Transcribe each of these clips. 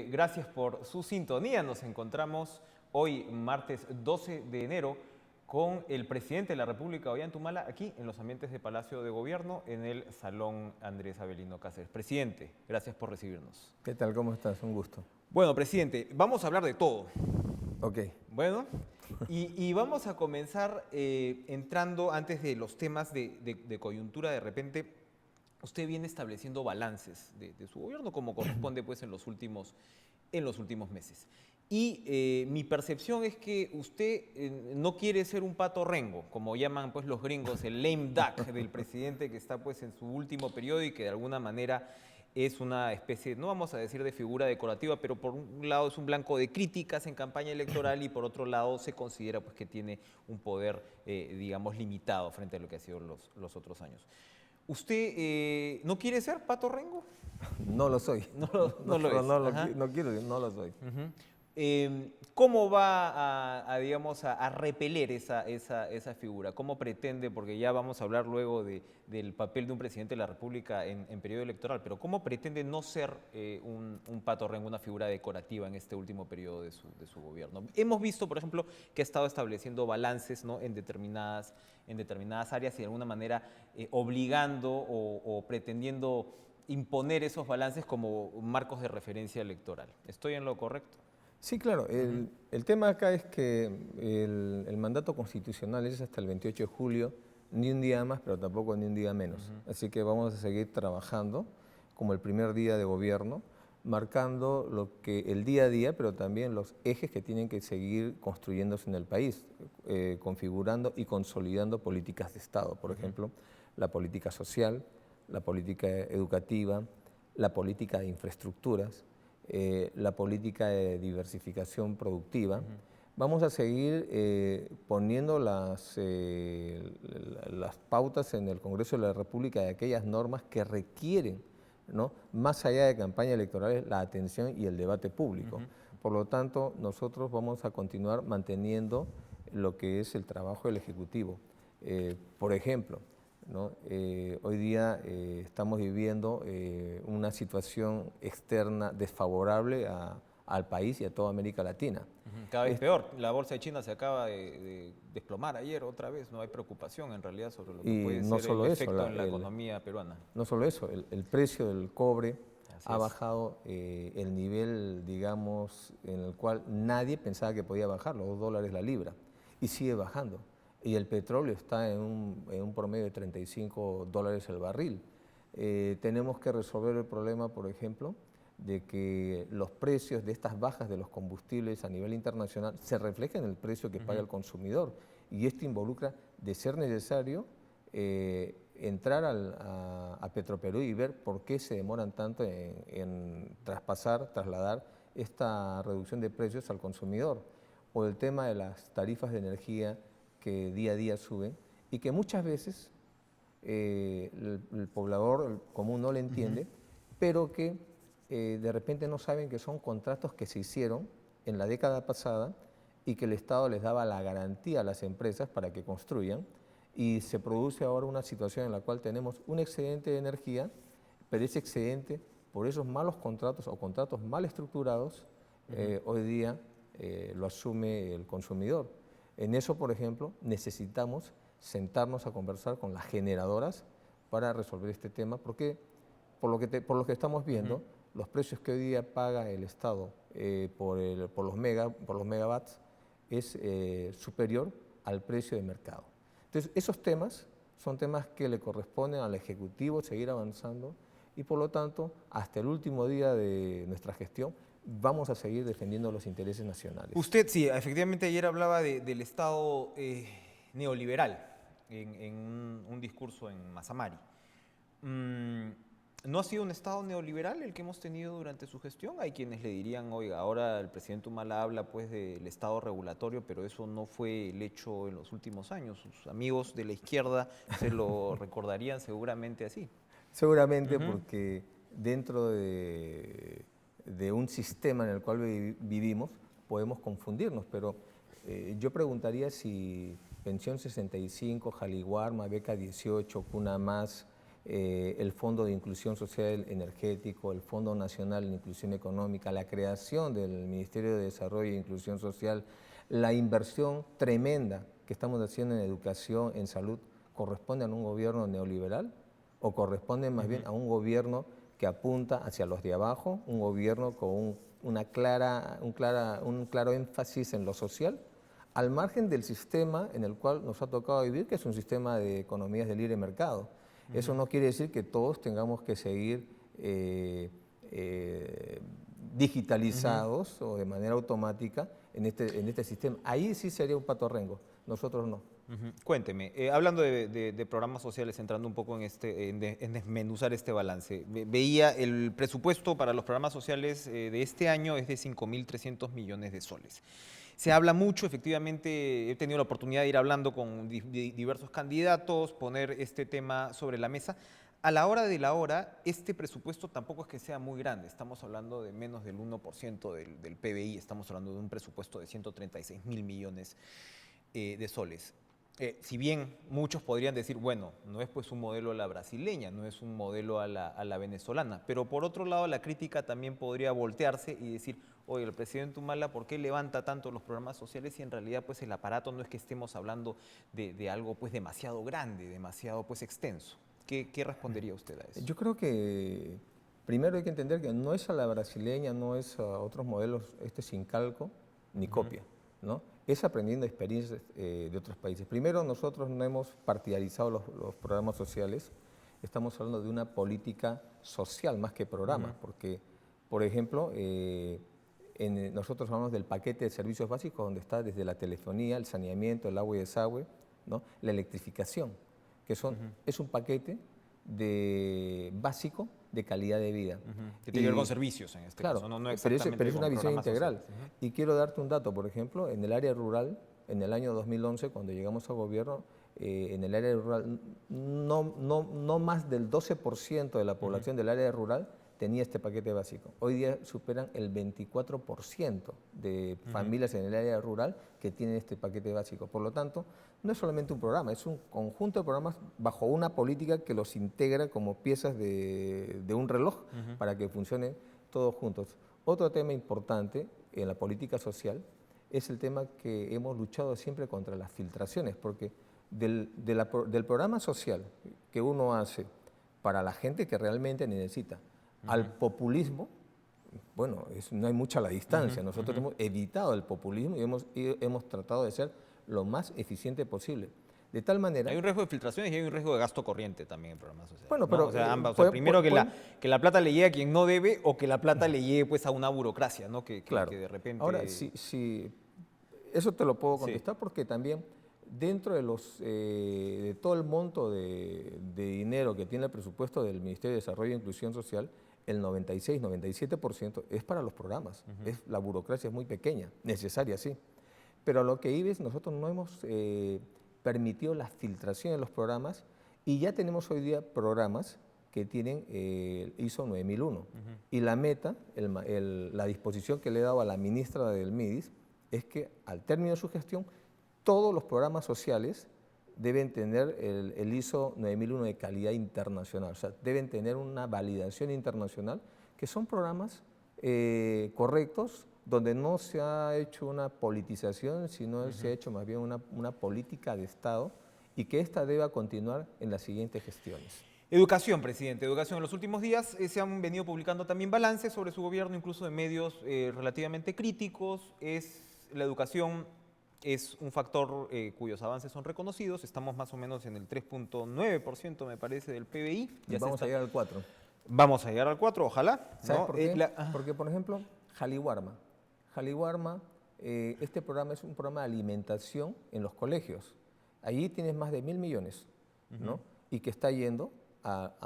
gracias por su sintonía. Nos encontramos hoy, martes 12 de enero, con el presidente de la República, Ollanta, aquí en los ambientes de Palacio de Gobierno, en el Salón Andrés Avelino Cáceres. Presidente, gracias por recibirnos. ¿Qué tal? ¿Cómo estás? Un gusto. Bueno, presidente, vamos a hablar de todo. Ok. Bueno, y vamos a comenzar entrando antes de los temas de coyuntura. De repente, usted viene estableciendo balances de su gobierno, como corresponde pues en los últimos meses. Y mi percepción es que usted no quiere ser un pato rengo, como llaman pues los gringos, el lame duck del presidente que está pues en su último periodo y que de alguna manera es una especie, no vamos a decir de figura decorativa, pero por un lado es un blanco de críticas en campaña electoral y por otro lado se considera pues que tiene un poder, digamos, limitado frente a lo que ha sido los otros años. ¿Usted no quiere ser pato rengo? No lo soy. No lo es. No quiero, no lo soy. ¿Cómo va digamos, a repeler esa figura? ¿Cómo pretende, porque ya vamos a hablar luego del papel de un presidente de la República en periodo electoral, pero cómo pretende no ser un pato rengo, una figura decorativa en este último periodo de su gobierno? Hemos visto, por ejemplo, que ha estado estableciendo balances, ¿no?, en determinadas áreas y de alguna manera obligando o pretendiendo imponer esos balances como marcos de referencia electoral. ¿Estoy en lo correcto? Sí, claro. El tema acá es que el mandato constitucional es hasta el 28 de julio, ni un día más, pero tampoco ni un día menos. Así que vamos a seguir trabajando como el primer día de gobierno, marcando lo que el día a día, pero también los ejes que tienen que seguir construyéndose en el país, configurando y consolidando políticas de Estado. Por ejemplo, la política social, la política educativa, la política de infraestructuras, la política de diversificación productiva. Vamos a seguir poniendo las pautas en el Congreso de la República de aquellas normas que requieren, ¿no?, más allá de campaña electoral, la atención y el debate público. Por lo tanto, nosotros vamos a continuar manteniendo lo que es el trabajo del Ejecutivo. Por ejemplo, ¿no? Hoy día estamos viviendo una situación externa desfavorable al país y a toda América Latina. Cada vez peor. La bolsa de China se acaba de desplomar ayer otra vez. No hay preocupación en realidad sobre lo que puede ser el efecto en la economía peruana. No solo eso, el precio del cobre ha bajado el nivel, digamos, en el cual nadie pensaba que podía bajar, los $2 la libra, y sigue bajando. Y el petróleo está en un promedio de $35 el barril. Tenemos que resolver el problema, por ejemplo, de que los precios de estas bajas de los combustibles a nivel internacional se reflejan en el precio que paga el consumidor. Y esto involucra, de ser necesario, entrar a Petroperú y ver por qué se demoran tanto en trasladar esta reducción de precios al consumidor. O el tema de las tarifas de energía que día a día suben y que muchas veces el poblador común no le entiende, pero que de repente no saben que son contratos que se hicieron en la década pasada y que el Estado les daba la garantía a las empresas para que construyan, y se produce ahora una situación en la cual tenemos un excedente de energía, pero ese excedente, por esos malos contratos o contratos mal estructurados, hoy día lo asume el consumidor. En eso, por ejemplo, necesitamos sentarnos a conversar con las generadoras para resolver este tema, porque por lo que estamos viendo, los precios que hoy día paga el Estado por los megawatts es superior al precio de mercado. Entonces, esos temas son temas que le corresponden al Ejecutivo seguir avanzando y, por lo tanto, hasta el último día de nuestra gestión, vamos a seguir defendiendo los intereses nacionales. Usted, sí, efectivamente ayer hablaba del Estado neoliberal en un discurso en Mazamari. ¿No ha sido un Estado neoliberal el que hemos tenido durante su gestión? Hay quienes le dirían, oiga, ahora el presidente Humala habla pues del Estado regulatorio, pero eso no fue el hecho en los últimos años. Sus amigos de la izquierda se lo recordarían seguramente así. Seguramente porque dentro de un sistema en el cual vivimos podemos confundirnos, pero yo preguntaría si Pensión 65, Jaliguarma, Beca 18, Cuna Más, el Fondo de Inclusión Social Energético, el Fondo Nacional de Inclusión Económica, la creación del Ministerio de Desarrollo e Inclusión Social, la inversión tremenda que estamos haciendo en educación, en salud, ¿corresponde a un gobierno neoliberal o corresponde más bien a un gobierno que apunta hacia los de abajo, un gobierno con un claro énfasis en lo social, al margen del sistema en el cual nos ha tocado vivir, que es un sistema de economías de libre mercado? Eso no quiere decir que todos tengamos que seguir digitalizados o de manera automática en este sistema. Ahí sí sería un pato rengo, nosotros no. Cuénteme, hablando de programas sociales, entrando un poco en desmenuzar este balance, veía el presupuesto para los programas sociales de este año es de 5.300 millones de soles. Se habla mucho, efectivamente, he tenido la oportunidad de ir hablando con diversos candidatos, poner este tema sobre la mesa. A la hora de la hora, este presupuesto tampoco es que sea muy grande, estamos hablando de menos del 1% del PBI, estamos hablando de un presupuesto de 136.000 millones de soles. Si bien muchos podrían decir, bueno, no es pues un modelo a la brasileña, no es un modelo a la venezolana, pero por otro lado la crítica también podría voltearse y decir, oye, el presidente Humala, ¿por qué levanta tanto los programas sociales si en realidad pues el aparato no es que estemos hablando de algo pues demasiado grande, demasiado pues extenso? ¿Qué respondería usted a eso? Yo creo que primero hay que entender que no es a la brasileña, no es a otros modelos sin calco ni copia, ¿no? Es aprendiendo experiencias de otros países. Primero, nosotros no hemos partidarizado los programas sociales, estamos hablando de una política social más que programa, porque, por ejemplo, nosotros hablamos del paquete de servicios básicos donde está desde la telefonía, el saneamiento, el agua y desagüe, ¿no? La electrificación, que es un paquete básico de calidad de vida. Que tiene que ver con servicios en este caso, no exactamente pero es una visión integral. Sociales. Y quiero darte un dato, por ejemplo, en el área rural, en el año 2011, cuando llegamos al gobierno, en el área rural, no más del 12% de la población del área rural tenía este paquete básico. Hoy día superan el 24% de familias en el área rural que tienen este paquete básico. Por lo tanto, no es solamente un programa, es un conjunto de programas bajo una política que los integra como piezas de un reloj para que funcionen todos juntos. Otro tema importante en la política social es el tema que hemos luchado siempre contra las filtraciones, porque del programa social que uno hace para la gente que realmente necesita, al populismo, bueno, no hay mucha la distancia. Nosotros hemos evitado el populismo y hemos tratado de ser lo más eficiente posible. De tal manera... Hay un riesgo de filtraciones y hay un riesgo de gasto corriente también en programas sociales. Bueno, ¿no? pero... O sea, ambas. Primero que la plata le llegue a quien no debe o que la plata le llegue pues, a una burocracia, ¿no? Claro. Que de repente... Ahora, si eso te lo puedo contestar porque también dentro de todo el monto de dinero que tiene el presupuesto del Ministerio de Desarrollo e Inclusión Social, el 96, 97% es para los programas. La burocracia es muy pequeña, necesaria, sí. Pero a lo que IBES nosotros no hemos permitido la filtración de los programas y ya tenemos hoy día programas que tienen el ISO 9001. Y la meta, la disposición que le he dado a la ministra del MIDIS es que al término de su gestión, todos los programas sociales deben tener el ISO 9001 de calidad internacional, o sea, deben tener una validación internacional, que son programas correctos, donde no se ha hecho una politización, sino se ha hecho más bien una política de Estado y que esta deba continuar en las siguientes gestiones. Educación, presidente. Educación. En los últimos días se han venido publicando también balances sobre su gobierno, incluso de medios relativamente críticos. La educación es un factor cuyos avances son reconocidos. Estamos más o menos en el 3.9%, me parece, del PBI. Ya vamos a llegar al 4%. Vamos a llegar al 4%, ojalá. ¿Sabes por qué? Porque, por ejemplo, Jaliwarma, este programa es un programa de alimentación en los colegios. Allí tienes más de 1.000 millones, ¿no? Y que está yendo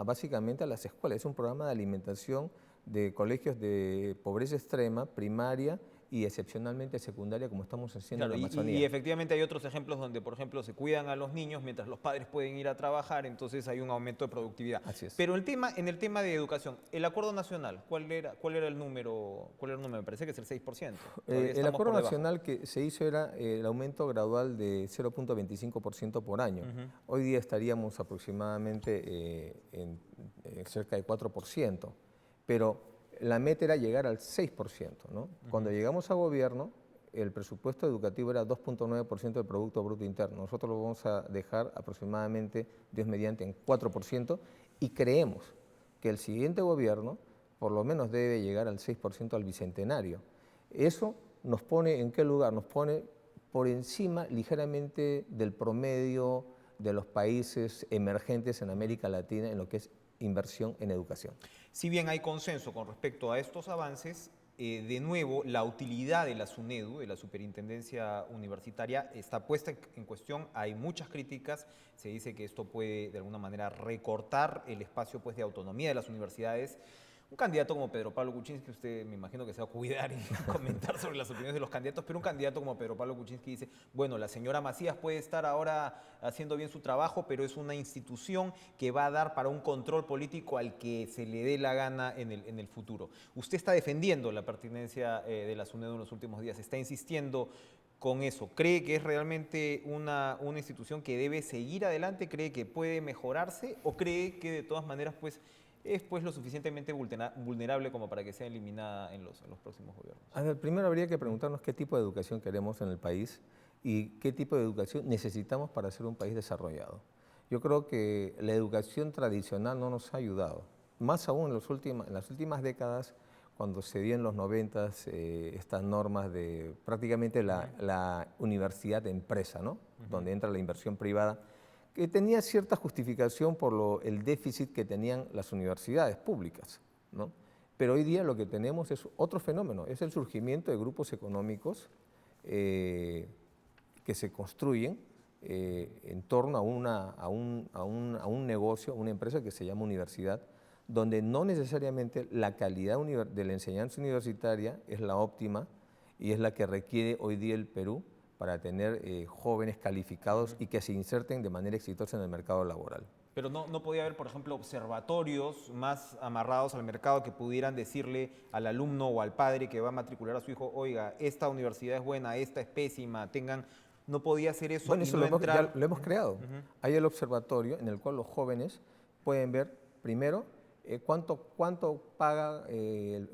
básicamente a las escuelas. Es un programa de alimentación de colegios de pobreza extrema, primaria y excepcionalmente secundaria, como estamos haciendo Claro, en la y, Amazonía. y efectivamente hay otros ejemplos donde, por ejemplo, se cuidan a los niños mientras los padres pueden ir a trabajar, entonces hay un aumento de productividad. Así es. Pero en el tema de educación, el acuerdo nacional, ¿cuál era el número? ¿Cuál era el número? Me parece que es el 6%. Todavía El estamos acuerdo por debajo. nacional que se hizo era el aumento gradual de 0,25% por año. Ujú. Hoy día estaríamos aproximadamente en cerca de 4%, pero la meta era llegar al 6%, ¿no? Cuando llegamos a gobierno, el presupuesto educativo era 2,9% del Producto Bruto Interno. Nosotros lo vamos a dejar aproximadamente, Dios mediante, en 4%, y creemos que el siguiente gobierno por lo menos debe llegar al 6% al bicentenario. Eso nos pone ¿en qué lugar? Nos pone por encima ligeramente del promedio de los países emergentes en América Latina en lo que es inversión en educación. Si bien hay consenso con respecto a estos avances, de nuevo, la utilidad de la SUNEDU, de la Superintendencia Universitaria, está puesta en cuestión. Hay muchas críticas. Se dice que esto puede, de alguna manera, recortar el espacio pues, de autonomía de las universidades. Un candidato como Pedro Pablo Kuczynski, usted me imagino que se va a cuidar y comentar sobre las opiniones de los candidatos, pero un candidato como Pedro Pablo Kuczynski dice, bueno, la señora Macías puede estar ahora haciendo bien su trabajo, pero es una institución que va a dar para un control político al que se le dé la gana en el futuro. Usted está defendiendo la pertinencia de la SUNEDU en los últimos días, está insistiendo con eso. ¿Cree que es realmente una institución que debe seguir adelante? ¿Cree que puede mejorarse? ¿O cree que de todas maneras pues, es pues, lo suficientemente vulnerable como para que sea eliminada en los próximos gobiernos? A ver, primero habría que preguntarnos qué tipo de educación queremos en el país y qué tipo de educación necesitamos para ser un país desarrollado. Yo creo que la educación tradicional no nos ha ayudado. Más aún en las últimas décadas, cuando se dio en los 90 estas normas de prácticamente la universidad de empresa, ¿no? Donde entra la inversión privada, que tenía cierta justificación por el déficit que tenían las universidades públicas, ¿no? Pero hoy día lo que tenemos es otro fenómeno, es el surgimiento de grupos económicos que se construyen en torno a un negocio, a una empresa que se llama universidad, donde no necesariamente la calidad de la enseñanza universitaria es la óptima y es la que requiere hoy día el Perú para tener jóvenes calificados y que se inserten de manera exitosa en el mercado laboral. Pero no podía haber, por ejemplo, observatorios más amarrados al mercado que pudieran decirle al alumno o al padre que va a matricular a su hijo, oiga, esta universidad es buena, esta es pésima, no podía hacer eso Bueno, y eso no entrar. ya lo hemos creado. Hay el observatorio en el cual los jóvenes pueden ver primero cuánto paga,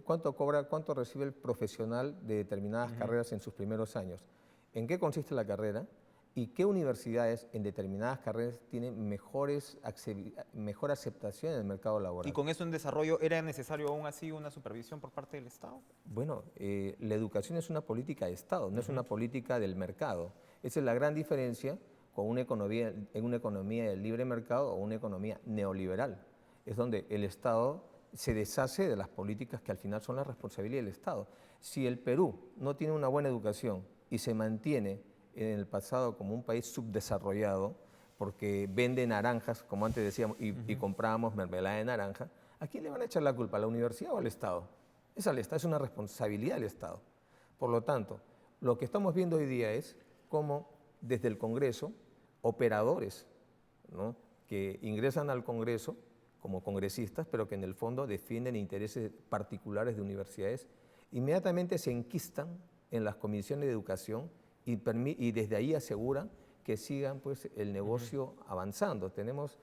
cuánto cobra, cuánto recibe el profesional de determinadas carreras en sus primeros años, en qué consiste la carrera y qué universidades en determinadas carreras tienen mejor aceptación en el mercado laboral. Y con eso en desarrollo, ¿era necesario aún así una supervisión por parte del Estado? Bueno, la educación es una política de Estado, no es una política del mercado. Esa es la gran diferencia con una economía de libre mercado o una economía neoliberal. Es donde el Estado se deshace de las políticas que al final son la responsabilidad del Estado. Si el Perú no tiene una buena educación y se mantiene en el pasado como un país subdesarrollado, porque vende naranjas, como antes decíamos, y comprábamos mermelada de naranja, ¿a quién le van a echar la culpa? ¿A la universidad o al Estado? Es al Estado, es una responsabilidad del Estado. Por lo tanto, lo que estamos viendo hoy día es cómo desde el Congreso, operadores, ¿no?, que ingresan al Congreso como congresistas, pero que en el fondo defienden intereses particulares de universidades, inmediatamente se enquistan en las comisiones de educación y desde ahí aseguran que sigan pues, el negocio avanzando. Tenemos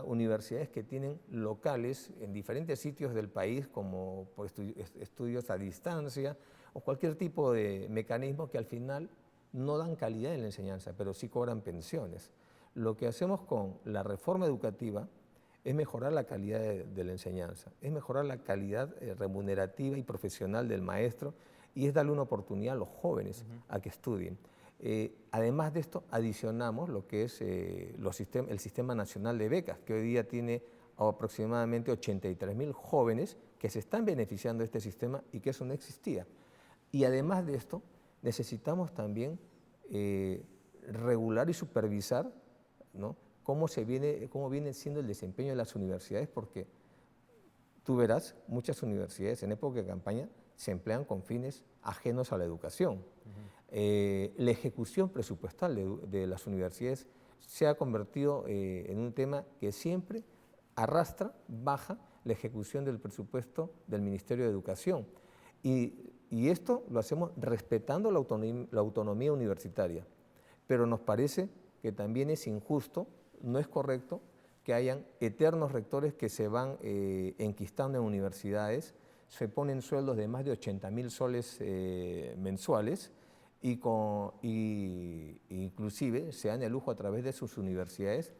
universidades que tienen locales en diferentes sitios del país, como por estudios a distancia o cualquier tipo de mecanismo que al final no dan calidad en la enseñanza, pero sí cobran pensiones. Lo que hacemos con la reforma educativa es mejorar la calidad de la enseñanza, es mejorar la calidad remunerativa y profesional del maestro y es darle una oportunidad a los jóvenes a que estudien. Además de esto, adicionamos lo que es el Sistema Nacional de Becas, que hoy día tiene aproximadamente 83.000 jóvenes que se están beneficiando de este sistema y que eso no existía. Y además de esto, necesitamos también regular y supervisar, ¿no?, cómo viene siendo el desempeño de las universidades, porque tú verás, muchas universidades en época de campaña se emplean con fines ajenos a la educación. La ejecución presupuestal de las universidades se ha convertido en un tema que siempre arrastra, baja la ejecución del presupuesto del Ministerio de Educación. Y esto lo hacemos respetando la autonomía universitaria, pero nos parece que también es injusto, no es correcto que hayan eternos rectores que se van enquistando en universidades, se ponen sueldos de más de 80.000 soles mensuales y inclusive se dan el lujo a través de sus universidades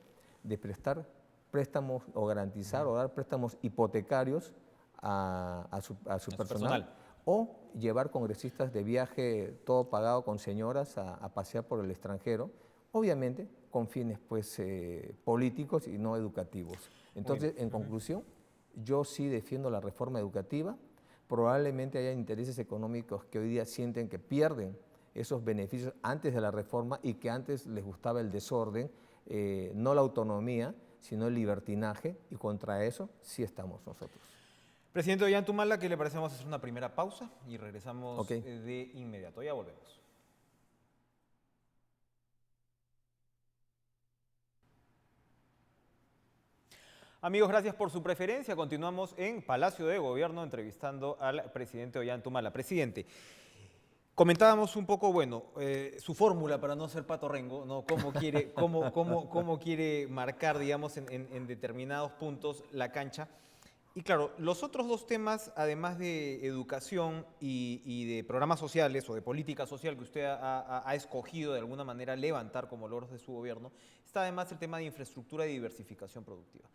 de prestar préstamos o garantizar o dar préstamos hipotecarios a su personal. O llevar congresistas de viaje todo pagado con señoras a pasear por el extranjero, obviamente con fines pues, políticos y no educativos. Entonces, en conclusión, yo sí defiendo la reforma educativa. Probablemente haya intereses económicos que hoy día sienten que pierden esos beneficios antes de la reforma y que antes les gustaba el desorden, no la autonomía, sino el libertinaje, y contra eso sí estamos nosotros. Presidente Ollantumala, ¿qué le parece? Vamos a hacer una primera pausa y regresamos de inmediato. Ya volvemos. Amigos, gracias por su preferencia. Continuamos en Palacio de Gobierno entrevistando al presidente Ollantumala. Presidente, comentábamos un poco, bueno, su fórmula para no ser Pato Rengo, ¿no? Cómo quiere marcar, digamos, en determinados puntos la cancha. Y claro, los otros dos temas, además de educación y de programas sociales o de política social que usted ha escogido de alguna manera levantar como logros de su gobierno, está además el tema de infraestructura y diversificación productiva.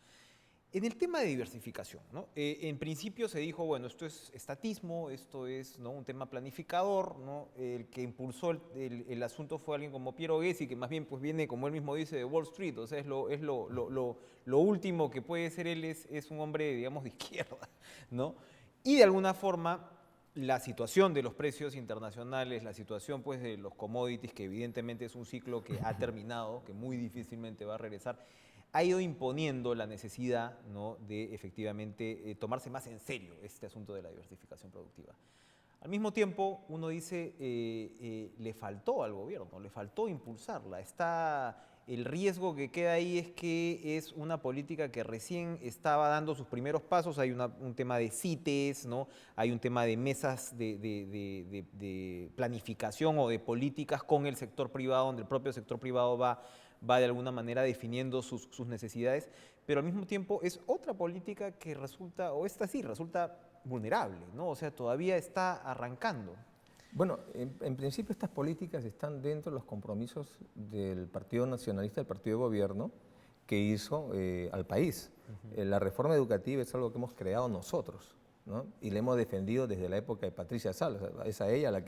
En el tema de diversificación, ¿no? En principio se dijo, bueno, esto es estatismo, esto es, ¿no?, un tema planificador, ¿no? El que impulsó el asunto fue alguien como Piero Gessi, que más bien pues, viene, como él mismo dice, de Wall Street, o sea, es lo último que puede ser él, es un hombre, digamos, de izquierda, ¿no? Y de alguna forma, la situación de los precios internacionales, la situación pues, de los commodities, que evidentemente es un ciclo que ha terminado, que muy difícilmente va a regresar, ha ido imponiendo la necesidad, ¿no?, de efectivamente tomarse más en serio este asunto de la diversificación productiva. Al mismo tiempo, uno dice, le faltó al gobierno, le faltó impulsarla. El riesgo que queda ahí es que es una política que recién estaba dando sus primeros pasos. Hay un tema de CITES, ¿no? Hay un tema de mesas de planificación o de políticas con el sector privado, donde el propio sector privado va de alguna manera definiendo sus necesidades, pero al mismo tiempo es otra política que resulta, o esta sí, resulta vulnerable, ¿no? O sea, todavía está arrancando. Bueno, en principio estas políticas están dentro de los compromisos del Partido Nacionalista, del Partido de Gobierno, que hizo al país. La reforma educativa es algo que hemos creado nosotros, ¿no? Y la hemos defendido desde la época de Patricia Salas. Es a ella la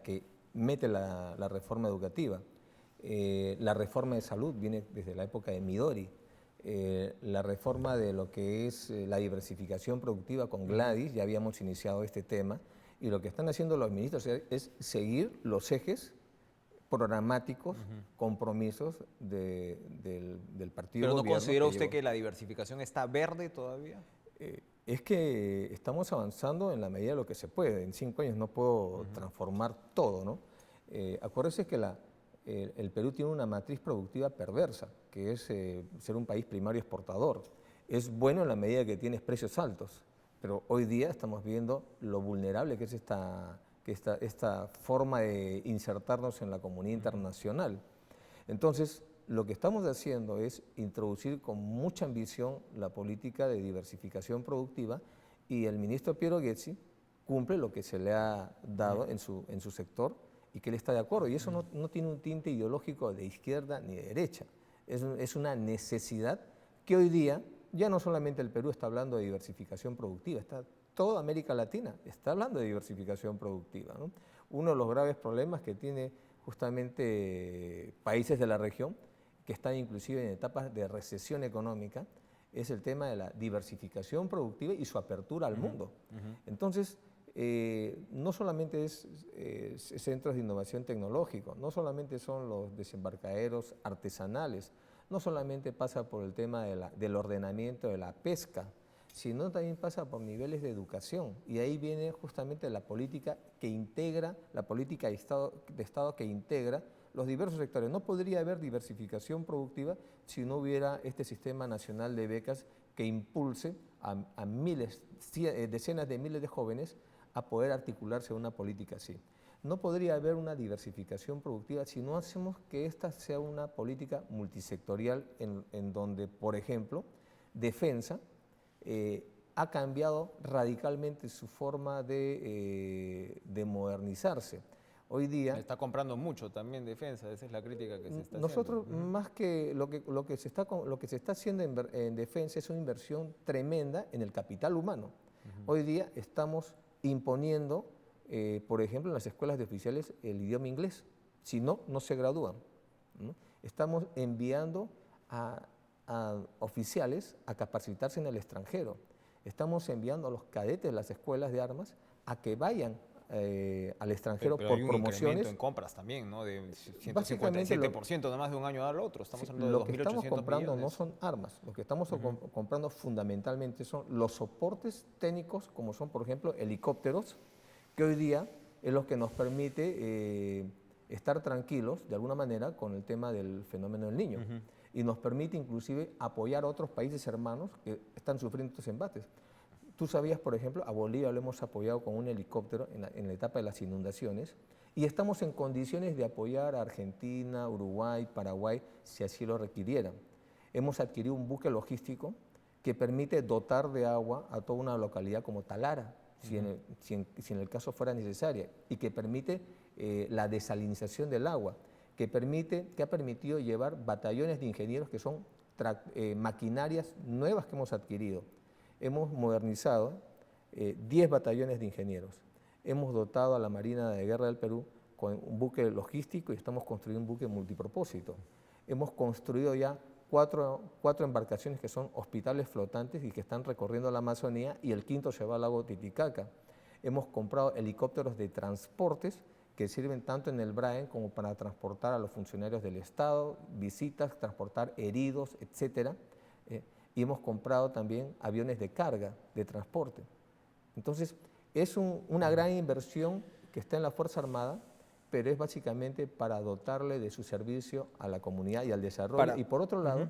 que mete la reforma educativa. La reforma de salud viene desde la época de Midori. La reforma de lo que es la diversificación productiva con Gladys, ya habíamos iniciado este tema, y lo que están haciendo los ministros es seguir los ejes programáticos, compromisos del partido. ¿Pero no gobierno considera usted que la diversificación está verde todavía? Es que estamos avanzando en la medida de lo que se puede. En 5 años no puedo transformar todo, ¿no? Acuérdense que el Perú tiene una matriz productiva perversa, que es ser un país primario exportador. Es bueno en la medida que tienes precios altos, pero hoy día estamos viendo lo vulnerable que es esta forma de insertarnos en la comunidad internacional. Entonces, lo que estamos haciendo es introducir con mucha ambición la política de diversificación productiva, y el ministro Piero Gessi cumple lo que se le ha dado en su sector, y que él está de acuerdo. Y eso no tiene un tinte ideológico de izquierda ni de derecha. Es una necesidad que hoy día, ya no solamente el Perú está hablando de diversificación productiva, toda América Latina está hablando de diversificación productiva, ¿no? Uno de los graves problemas que tiene justamente países de la región, que están inclusive en etapas de recesión económica, es el tema de la diversificación productiva y su apertura al mundo. Entonces, no solamente es centros de innovación tecnológico, no solamente son los desembarcaderos artesanales, no solamente pasa por el tema del ordenamiento de la pesca, sino también pasa por niveles de educación. Y ahí viene justamente la política que integra, la política de Estado que integra los diversos sectores. No podría haber diversificación productiva si no hubiera este sistema nacional de becas que impulse a miles, decenas de miles de jóvenes a poder articularse a una política así. No podría haber una diversificación productiva si no hacemos que esta sea una política multisectorial en donde, por ejemplo, defensa ha cambiado radicalmente su forma de modernizarse. Hoy día… Está comprando mucho también defensa, esa es la crítica que se está nosotros, haciendo. más que lo que se está haciendo en defensa es una inversión tremenda en el capital humano. Hoy día estamos imponiendo, por ejemplo, en las escuelas de oficiales el idioma inglés. Si no, no se gradúan, ¿no? Estamos enviando a oficiales a capacitarse en el extranjero. Estamos enviando a los cadetes de las escuelas de armas a que vayan al extranjero pero por hay un promociones. incremento en compras también, ¿no? De 157%, nada más de un año al otro. Estamos hablando de Lo que 2.800 estamos comprando millones. no son armas, lo que estamos comprando fundamentalmente son los soportes técnicos, como son, por ejemplo, helicópteros, que hoy día es lo que nos permite estar tranquilos, de alguna manera, con el tema del fenómeno del Niño. Y nos permite inclusive apoyar a otros países hermanos que están sufriendo estos embates. Tú sabías, por ejemplo, a Bolivia lo hemos apoyado con un helicóptero en la etapa de las inundaciones y estamos en condiciones de apoyar a Argentina, Uruguay, Paraguay, si así lo requirieran. Hemos adquirido un buque logístico que permite dotar de agua a toda una localidad como Talara, si en el caso fuera necesaria, y que permite la desalinización del agua, que ha permitido llevar batallones de ingenieros que son maquinarias nuevas que hemos adquirido. Hemos modernizado 10 batallones de ingenieros. Hemos dotado a la Marina de Guerra del Perú con un buque logístico y estamos construyendo un buque multipropósito. Hemos construido ya cuatro embarcaciones que son hospitales flotantes y que están recorriendo la Amazonía, y el quinto se va al lago Titicaca. Hemos comprado helicópteros de transportes que sirven tanto en el Braen como para transportar a los funcionarios del Estado, visitas, transportar heridos, etcétera. Y hemos comprado también aviones de carga, de transporte. Entonces, es una gran inversión que está en la Fuerza Armada, pero es básicamente para dotarle de su servicio a la comunidad y al desarrollo. Y por otro lado,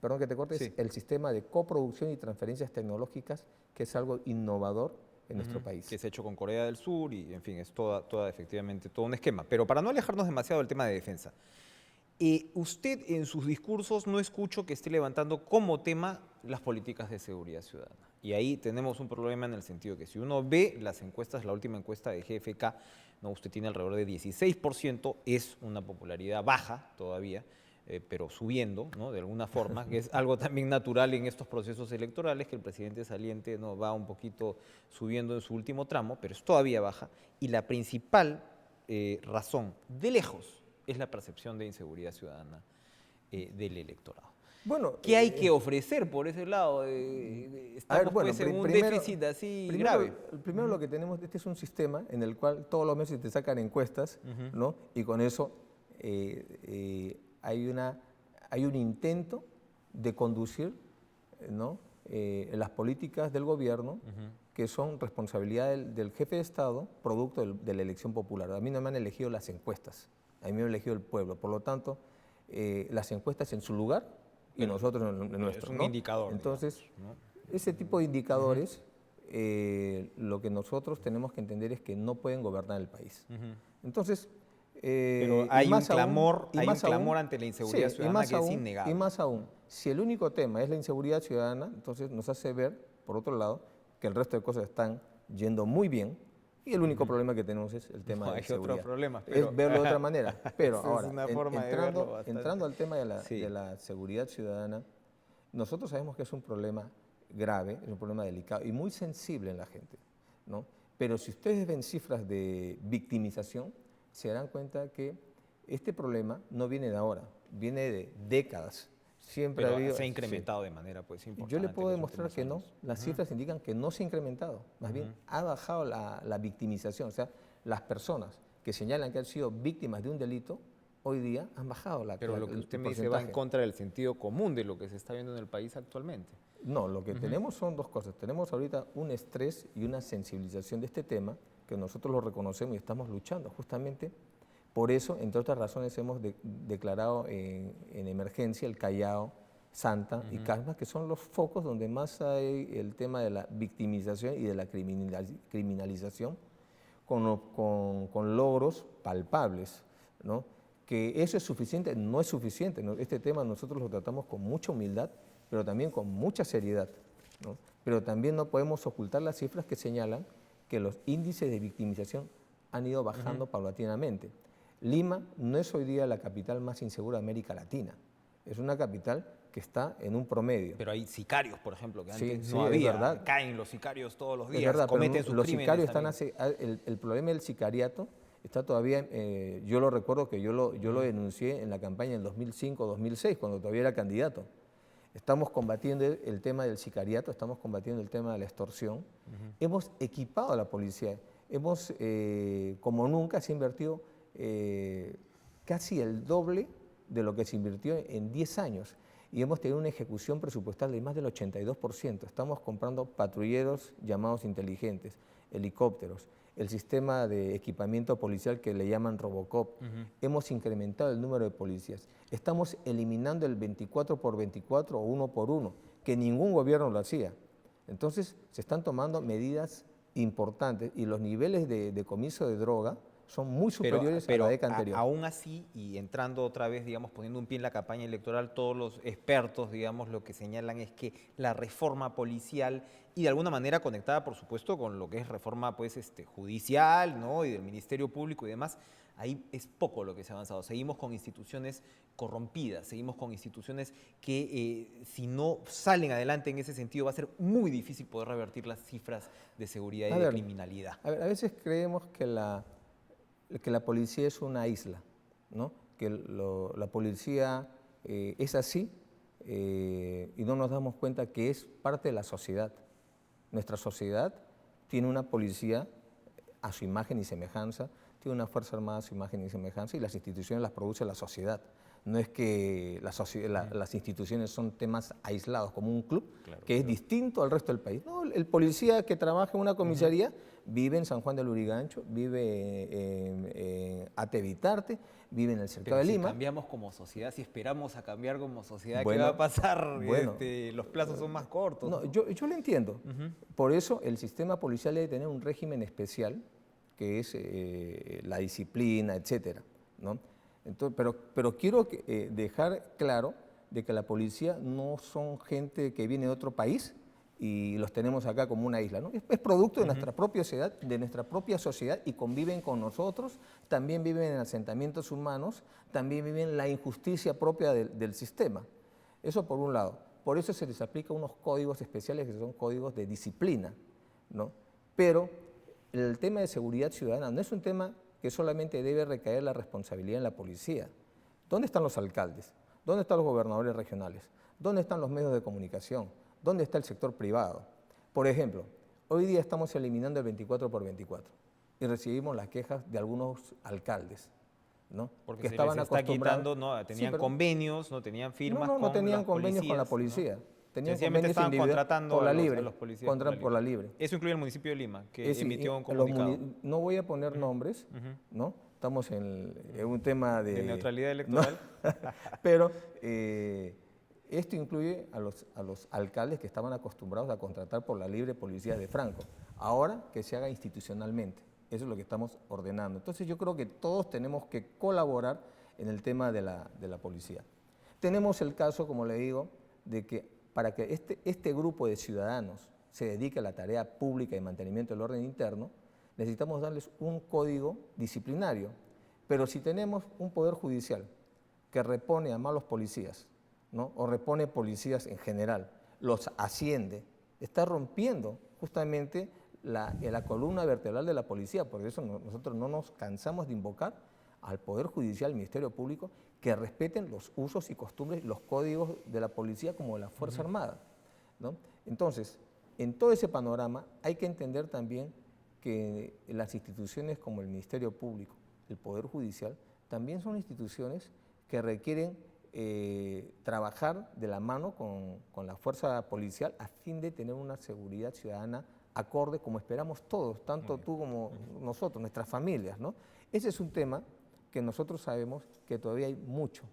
perdón que te corte, es el sistema de coproducción y transferencias tecnológicas, que es algo innovador en nuestro país. Que se ha hecho con Corea del Sur y, en fin, es efectivamente todo un esquema. Pero para no alejarnos demasiado del tema de defensa, usted en sus discursos no escucho que esté levantando como tema las políticas de seguridad ciudadana. Y ahí tenemos un problema en el sentido que si uno ve las encuestas, la última encuesta de GFK, ¿no? Usted tiene alrededor de 16%, es una popularidad baja todavía, pero subiendo, ¿no? De alguna forma, que es algo también natural en estos procesos electorales, que el presidente saliente, ¿no? Va un poquito subiendo en su último tramo, pero es todavía baja. Y la principal razón, de lejos, es la percepción de inseguridad ciudadana del electorado. Bueno, ¿qué hay que ofrecer por ese lado? Estamos pues en un déficit así grave. Primero lo que tenemos, este es un sistema en el cual todos los meses te sacan encuestas, ¿no? Y con eso hay un intento de conducir, ¿no? Las políticas del gobierno, que son responsabilidad del jefe de Estado, producto de la elección popular. A mí no me han elegido las encuestas, a mí me ha elegido el pueblo. Por lo tanto, las encuestas en su lugar y nosotros en nuestro. Es un ¿no? indicador. Entonces, digamos, ¿no? Ese tipo de indicadores, lo que nosotros tenemos que entender es que no pueden gobernar el país. Entonces, pero hay un clamor, ante la inseguridad ciudadana que es innegable. Y más aún, si el único tema es la inseguridad ciudadana, entonces nos hace ver, por otro lado, que el resto de cosas están yendo muy bien, y el único problema que tenemos es el tema de la inseguridad. Hay otros problemas, pero es verlo de otra manera. Pero ahora, entrando al tema de la seguridad ciudadana, nosotros sabemos que es un problema grave, es un problema delicado y muy sensible en la gente, ¿no? Pero si ustedes ven cifras de victimización, se darán cuenta que este problema no viene de ahora, viene de décadas. Siempre pero se ha incrementado de manera pues importante. Yo le puedo demostrar que no, las cifras indican que no se ha incrementado, más bien ha bajado la victimización, o sea, las personas que señalan que han sido víctimas de un delito hoy día han bajado Pero lo que el usted me dice va en porcentaje. contra del sentido común de lo que se está viendo en el país actualmente. No, lo que tenemos son dos cosas. Tenemos ahorita un estrés y una sensibilización de este tema que nosotros lo reconocemos y estamos luchando. Justamente por eso, entre otras razones, hemos declarado en emergencia el Callao, Santa y Casma, que son los focos donde más hay el tema de la victimización y de la criminalización con logros palpables, ¿no? Que eso es suficiente, no es suficiente, ¿no? Este tema nosotros lo tratamos con mucha humildad, pero también con mucha seriedad, ¿no? Pero también no podemos ocultar las cifras que señalan que los índices de victimización han ido bajando paulatinamente. Lima no es hoy día la capital más insegura de América Latina, es una capital que está en un promedio. Pero hay sicarios, por ejemplo, que Sí, antes sí, no es había. verdad. Caen los sicarios todos los Es días, verdad, pero cometen sus los crímenes sicarios están también. el problema del sicariato está todavía, yo lo recuerdo que yo lo denuncié en la campaña en 2005-2006, cuando todavía era candidato. Estamos combatiendo el tema del sicariato, estamos combatiendo el tema de la extorsión. Hemos equipado a la policía, como nunca, se ha invertido casi el doble de lo que se invirtió en 10 años. Y hemos tenido una ejecución presupuestal de más del 82%. Estamos comprando patrulleros llamados inteligentes, helicópteros, el sistema de equipamiento policial que le llaman Robocop. Hemos incrementado el número de policías. Estamos eliminando el 24x24 o 1x1, que ningún gobierno lo hacía. Entonces, se están tomando medidas importantes y los niveles de decomiso de droga son muy superiores a la década anterior. Aún así, y entrando otra vez, digamos, poniendo un pie en la campaña electoral, todos los expertos, digamos, lo que señalan es que la reforma policial y de alguna manera conectada, por supuesto, con lo que es reforma pues, judicial, ¿no? Y del Ministerio Público y demás, ahí es poco lo que se ha avanzado. Seguimos con instituciones corrompidas, seguimos con instituciones que si no salen adelante en ese sentido va a ser muy difícil poder revertir las cifras de seguridad y de criminalidad. A veces creemos que la policía es una isla, ¿no? Que la policía es así y no nos damos cuenta que es parte de la sociedad. Nuestra sociedad tiene una policía a su imagen y semejanza, tiene una Fuerza Armada a su imagen y semejanza y las instituciones las produce la sociedad. No es que las instituciones son temas aislados, como un club, que es distinto al resto del país. No, el policía que trabaja en una comisaría vive en San Juan del Lurigancho, vive en Atevitarte, vive en el Cercado de Lima. Si cambiamos como sociedad, si esperamos a cambiar como sociedad, Bueno, ¿qué va a pasar? bueno, Los plazos son más cortos. No, yo lo entiendo. Por eso el sistema policial debe tener un régimen especial, que es la disciplina, etcétera, ¿no? Entonces, pero quiero dejar claro de que la policía no son gente que viene de otro país y los tenemos acá como una isla, ¿no? Es producto de nuestra propia sociedad y conviven con nosotros, también viven en asentamientos humanos, también viven la injusticia propia del sistema. Eso por un lado. Por eso se les aplica unos códigos especiales que son códigos de disciplina, ¿no? Pero el tema de seguridad ciudadana no es un tema que solamente debe recaer la responsabilidad en la policía. ¿Dónde están los alcaldes? ¿Dónde están los gobernadores regionales? ¿Dónde están los medios de comunicación? ¿Dónde está el sector privado? Por ejemplo, hoy día estamos eliminando el 24x24 y recibimos las quejas de algunos alcaldes, ¿no? Porque que se estaban les está acostumbrados. quitando, no, tenían pero convenios, no tenían firmas no tenían las convenios con la policías, policía. ¿no? Tenían Sencillamente convenios estaban individuales contratando por la a libre, los policías por la libre. Eso incluye el municipio de Lima, que Es decir, emitió un comunicado. no voy a poner nombres, ¿no? Estamos en un tema De neutralidad ¿no? electoral. Pero esto incluye a los alcaldes que estaban acostumbrados a contratar por la libre policía de Franco. Ahora que se haga institucionalmente. Eso es lo que estamos ordenando. Entonces yo creo que todos tenemos que colaborar en el tema de la policía. Tenemos el caso, como le digo, de que para que este grupo de ciudadanos se dedique a la tarea pública y mantenimiento del orden interno, necesitamos darles un código disciplinario. Pero si tenemos un poder judicial que repone a malos policías, ¿no? O repone policías en general, los asciende, está rompiendo justamente la columna vertebral de la policía. Por eso nosotros no nos cansamos de invocar al Poder Judicial, al Ministerio Público, que respeten los usos y costumbres, los códigos de la policía como de la Fuerza Armada, ¿no? Entonces, en todo ese panorama hay que entender también que las instituciones como el Ministerio Público, el Poder Judicial, también son instituciones que requieren trabajar de la mano con la fuerza policial a fin de tener una seguridad ciudadana acorde como esperamos todos, tanto tú como nosotros, nuestras familias, ¿no? Ese es un tema que nosotros sabemos que todavía hay mucho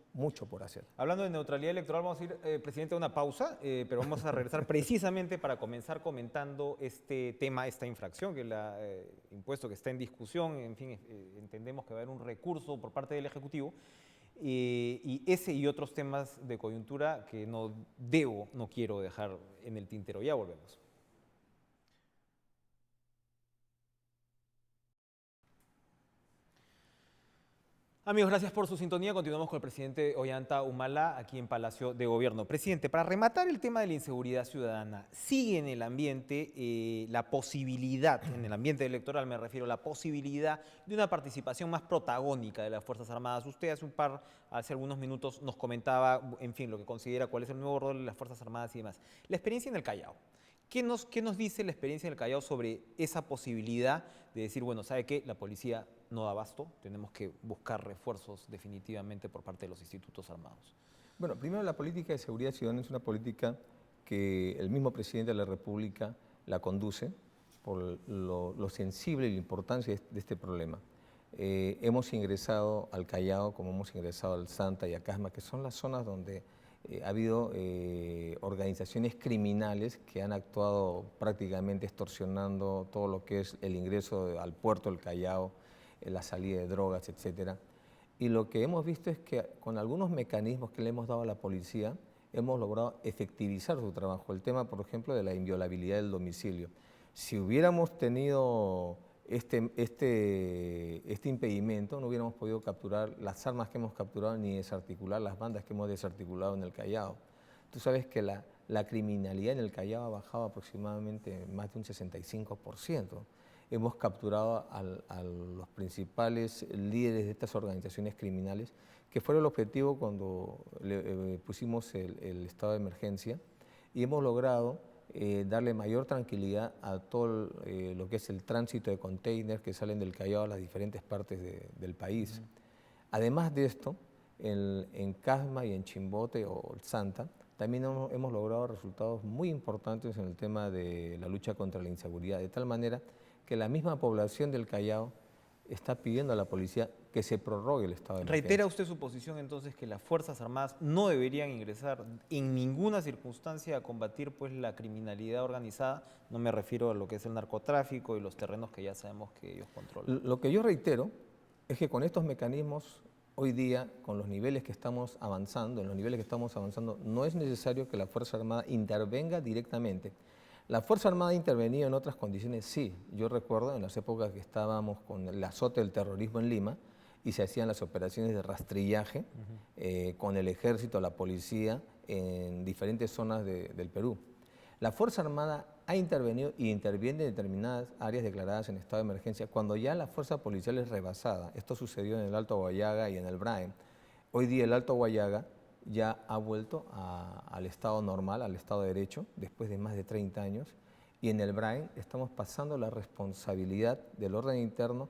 por hacer. Hablando de neutralidad electoral, vamos a ir, presidente, a una pausa, pero vamos a regresar precisamente para comenzar comentando este tema, esta infracción, que el impuesto que está en discusión. En fin, entendemos que va a haber un recurso por parte del Ejecutivo, y ese y otros temas de coyuntura que no quiero dejar en el tintero. Ya volvemos. Amigos, gracias por su sintonía. Continuamos con el presidente Ollanta Humala aquí en Palacio de Gobierno. Presidente, para rematar el tema de la inseguridad ciudadana, sigue en el ambiente la posibilidad, en el ambiente electoral me refiero, la posibilidad de una participación más protagónica de las Fuerzas Armadas. Usted hace algunos minutos nos comentaba, en fin, lo que considera cuál es el nuevo rol de las Fuerzas Armadas y demás. La experiencia en el Callao. ¿Qué nos dice la experiencia en el Callao sobre esa posibilidad de decir, bueno, ¿sabe qué? La policía no da abasto, tenemos que buscar refuerzos definitivamente por parte de los institutos armados? Bueno, primero, la política de seguridad ciudadana es una política que el mismo presidente de la República la conduce por lo sensible y la importancia de este problema. Hemos ingresado al Callao, como hemos ingresado al Santa y a Casma, que son las zonas donde ha habido organizaciones criminales que han actuado prácticamente extorsionando todo lo que es el ingreso al puerto del Callao, la salida de drogas, etcétera. Y lo que hemos visto es que con algunos mecanismos que le hemos dado a la policía, hemos logrado efectivizar su trabajo. El tema, por ejemplo, de la inviolabilidad del domicilio. Si hubiéramos tenido este impedimento, no hubiéramos podido capturar las armas que hemos capturado ni desarticular las bandas que hemos desarticulado en el Callao. Tú sabes que la criminalidad en el Callao ha bajado aproximadamente más de un 65%. Hemos capturado a los principales líderes de estas organizaciones criminales, que fue el objetivo cuando pusimos el estado de emergencia, y hemos logrado darle mayor tranquilidad a todo lo que es el tránsito de containers que salen del Callao a las diferentes partes del país. Además de esto, en Casma y en Chimbote o el Santa, también hemos logrado resultados muy importantes en el tema de la lucha contra la inseguridad, de tal manera que la misma población del Callao está pidiendo a la policía que se prorrogue el estado de emergencia. ¿Reitera usted su posición entonces que las Fuerzas Armadas no deberían ingresar en ninguna circunstancia a combatir pues la criminalidad organizada? No me refiero a lo que es el narcotráfico y los terrenos que ya sabemos que ellos controlan. Lo que yo reitero es que con estos mecanismos, hoy día, con los niveles que estamos avanzando, no es necesario que la Fuerza Armada intervenga directamente. La Fuerza Armada ha intervenido en otras condiciones, sí. Yo recuerdo en las épocas que estábamos con el azote del terrorismo en Lima y se hacían las operaciones de rastrillaje con el ejército, la policía, en diferentes zonas del Perú. La Fuerza Armada ha intervenido y interviene en determinadas áreas declaradas en estado de emergencia cuando ya la fuerza policial es rebasada. Esto sucedió en el Alto Guayaga y en el Braem. Hoy día el Alto Guayaga ya ha vuelto al estado normal, al estado de derecho, después de más de 30 años, y en el Braem estamos pasando la responsabilidad del orden interno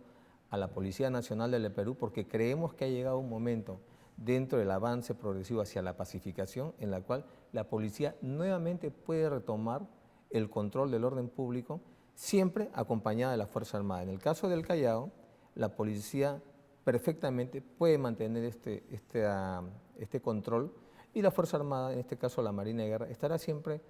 a la Policía Nacional del Perú, porque creemos que ha llegado un momento dentro del avance progresivo hacia la pacificación en la cual la policía nuevamente puede retomar el control del orden público, siempre acompañada de la Fuerza Armada. En el caso del Callao, la policía perfectamente puede mantener este control, y la Fuerza Armada, en este caso la Marina de Guerra, estará siempre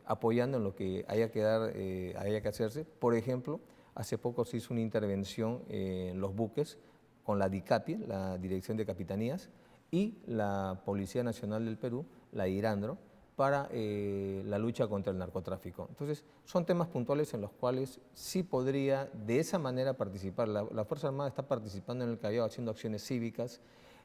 apoyando en lo que haya que hacerse. Por ejemplo, hace poco se hizo una intervención en los buques con la DICAPI, la Dirección de Capitanías, y la Policía Nacional del Perú, la IRANDRO, para la lucha contra el narcotráfico. Entonces, son temas puntuales en los cuales sí podría de esa manera participar. La Fuerza Armada está participando en el Callao haciendo acciones cívicas,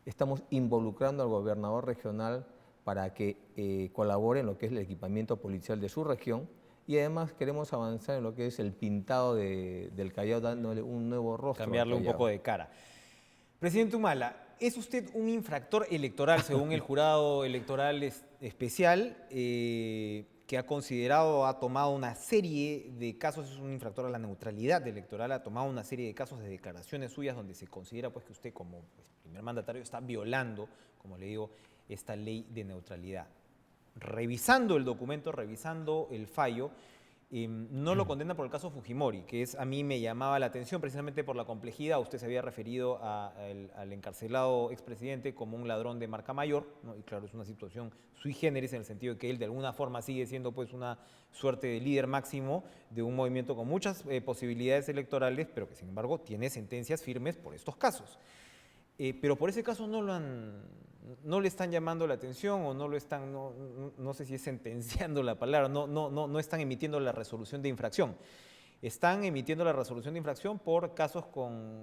estamos involucrando al gobernador regional para que colabore en lo que es el equipamiento policial de su región, y además queremos avanzar en lo que es el pintado del Callao, dándole un nuevo rostro. Cambiarle un poco de cara. Presidente Humala, ¿es usted un infractor electoral según el jurado electoral especial? que ha considerado, ha tomado una serie de casos, es un infractor a la neutralidad electoral, ha tomado una serie de casos de declaraciones suyas donde se considera pues, que usted como primer mandatario está violando, como le digo, esta ley de neutralidad. Revisando el documento, revisando el fallo, no lo condena por el caso Fujimori, que a mí me llamaba la atención precisamente por la complejidad. Usted se había referido al encarcelado expresidente como un ladrón de marca mayor, ¿no? Y claro, es una situación sui generis en el sentido de que él de alguna forma sigue siendo pues una suerte de líder máximo de un movimiento con muchas posibilidades electorales, pero que sin embargo tiene sentencias firmes por estos casos. Pero por ese caso no le están llamando la atención o no lo están, no sé si es sentenciando la palabra, no están emitiendo la resolución de infracción. Están emitiendo la resolución de infracción por casos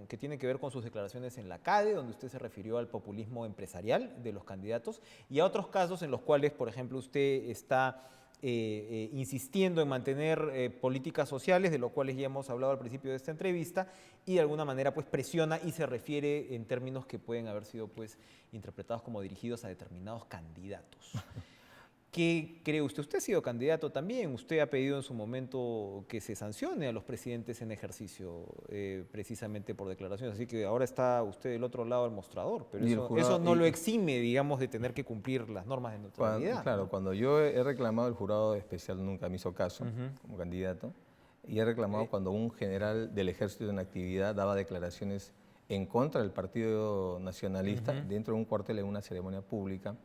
que tienen que ver con sus declaraciones en la CADE, donde usted se refirió al populismo empresarial de los candidatos, y a otros casos en los cuales, por ejemplo, usted está insistiendo en mantener políticas sociales, de lo cuales ya hemos hablado al principio de esta entrevista, y de alguna manera pues presiona y se refiere en términos que pueden haber sido pues interpretados como dirigidos a determinados candidatos. ¿Qué cree usted? Usted ha sido candidato también, usted ha pedido en su momento que se sancione a los presidentes en ejercicio precisamente por declaraciones, así que ahora está usted del otro lado del mostrador, pero eso no lo exime, digamos, de tener que cumplir las normas de neutralidad. Claro, ¿no? Cuando yo he reclamado, el jurado especial nunca me hizo caso como candidato, y he reclamado cuando un general del ejército en actividad daba declaraciones en contra del Partido Nacionalista dentro de un cuartel en una ceremonia pública,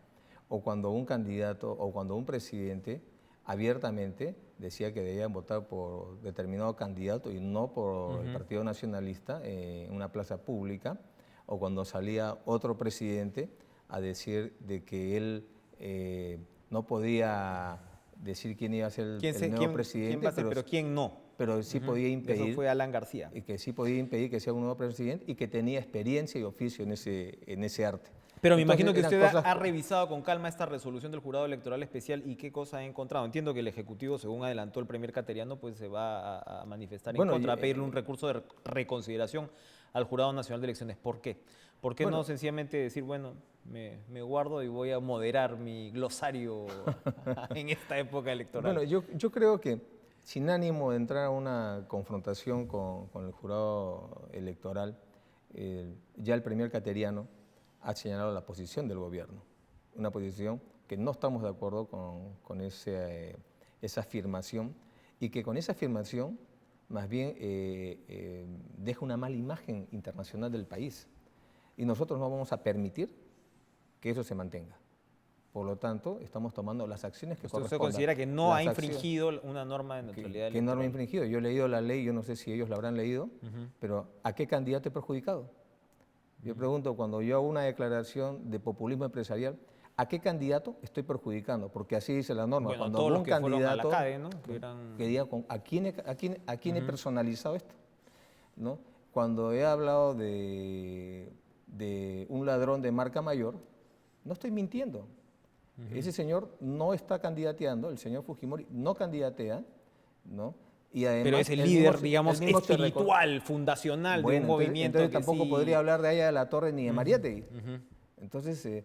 o cuando un candidato o cuando un presidente abiertamente decía que debían votar por determinado candidato y no por el Partido Nacionalista en una plaza pública, o cuando salía otro presidente a decir de que él no podía decir quién iba a ser el nuevo presidente, pero quién no. Pero sí podía impedir. Eso fue Alan García. Y que sí podía impedir que sea un nuevo presidente y que tenía experiencia y oficio en ese arte. Pero me imagino que usted ha revisado con calma esta resolución del Jurado Electoral Especial y qué cosa ha encontrado. Entiendo que el Ejecutivo, según adelantó el premier Cateriano, pues se va a manifestar en contra, a pedirle un recurso de reconsideración al Jurado Nacional de Elecciones. ¿Por qué? ¿Por qué no sencillamente decir, bueno, me guardo y voy a moderar mi glosario en esta época electoral? Bueno, yo creo que sin ánimo de entrar a una confrontación con el Jurado Electoral, ya el premier Cateriano ha señalado la posición del gobierno, una posición que no estamos de acuerdo con esa afirmación, y que con esa afirmación más bien deja una mala imagen internacional del país, y nosotros no vamos a permitir que eso se mantenga. Por lo tanto, estamos tomando las acciones que correspondan. ¿Usted considera que no ha infringido una norma de neutralidad electoral? ¿Qué norma ha infringido? Yo he leído la ley, yo no sé si ellos la habrán leído, pero ¿a qué candidato he perjudicado? Yo pregunto, cuando yo hago una declaración de populismo empresarial, ¿a qué candidato estoy perjudicando? Porque así dice la norma. Bueno, cuando todos un los que fueron a la candidato CADE, ¿no? que diga ¿a quién he personalizado esto? ¿No? Cuando he hablado de un ladrón de marca mayor, no estoy mintiendo. Ese señor no está candidateando, el señor Fujimori no candidatea, ¿no? Y además, pero es el líder, digamos, espiritual, fundacional de un movimiento. Entonces tampoco podría hablar de Aya de la Torre ni de Mariátegui. Entonces,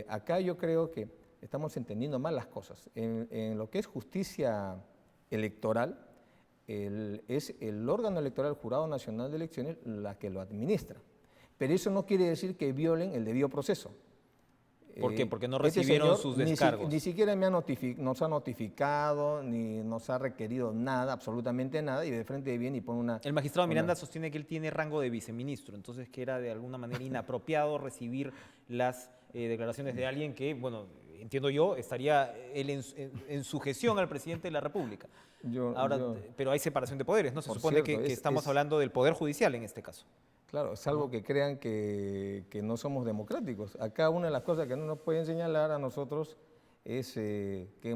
acá yo creo que estamos entendiendo mal las cosas. En lo que es justicia electoral, es el órgano electoral, el Jurado Nacional de Elecciones, la que lo administra. Pero eso no quiere decir que violen el debido proceso. ¿Por qué? Porque no recibieron sus descargos. Ni siquiera nos ha notificado, ni nos ha requerido nada, absolutamente nada, y de frente viene y pone una... El magistrado Miranda sostiene que él tiene rango de viceministro, entonces que era de alguna manera inapropiado recibir las declaraciones de alguien que, bueno, entiendo yo, estaría él en sujeción al presidente de la República. Pero hay separación de poderes, ¿no? Se supone que estamos hablando del Poder Judicial en este caso. Claro, salvo que crean que no somos democráticos. Acá una de las cosas que no nos pueden señalar a nosotros es que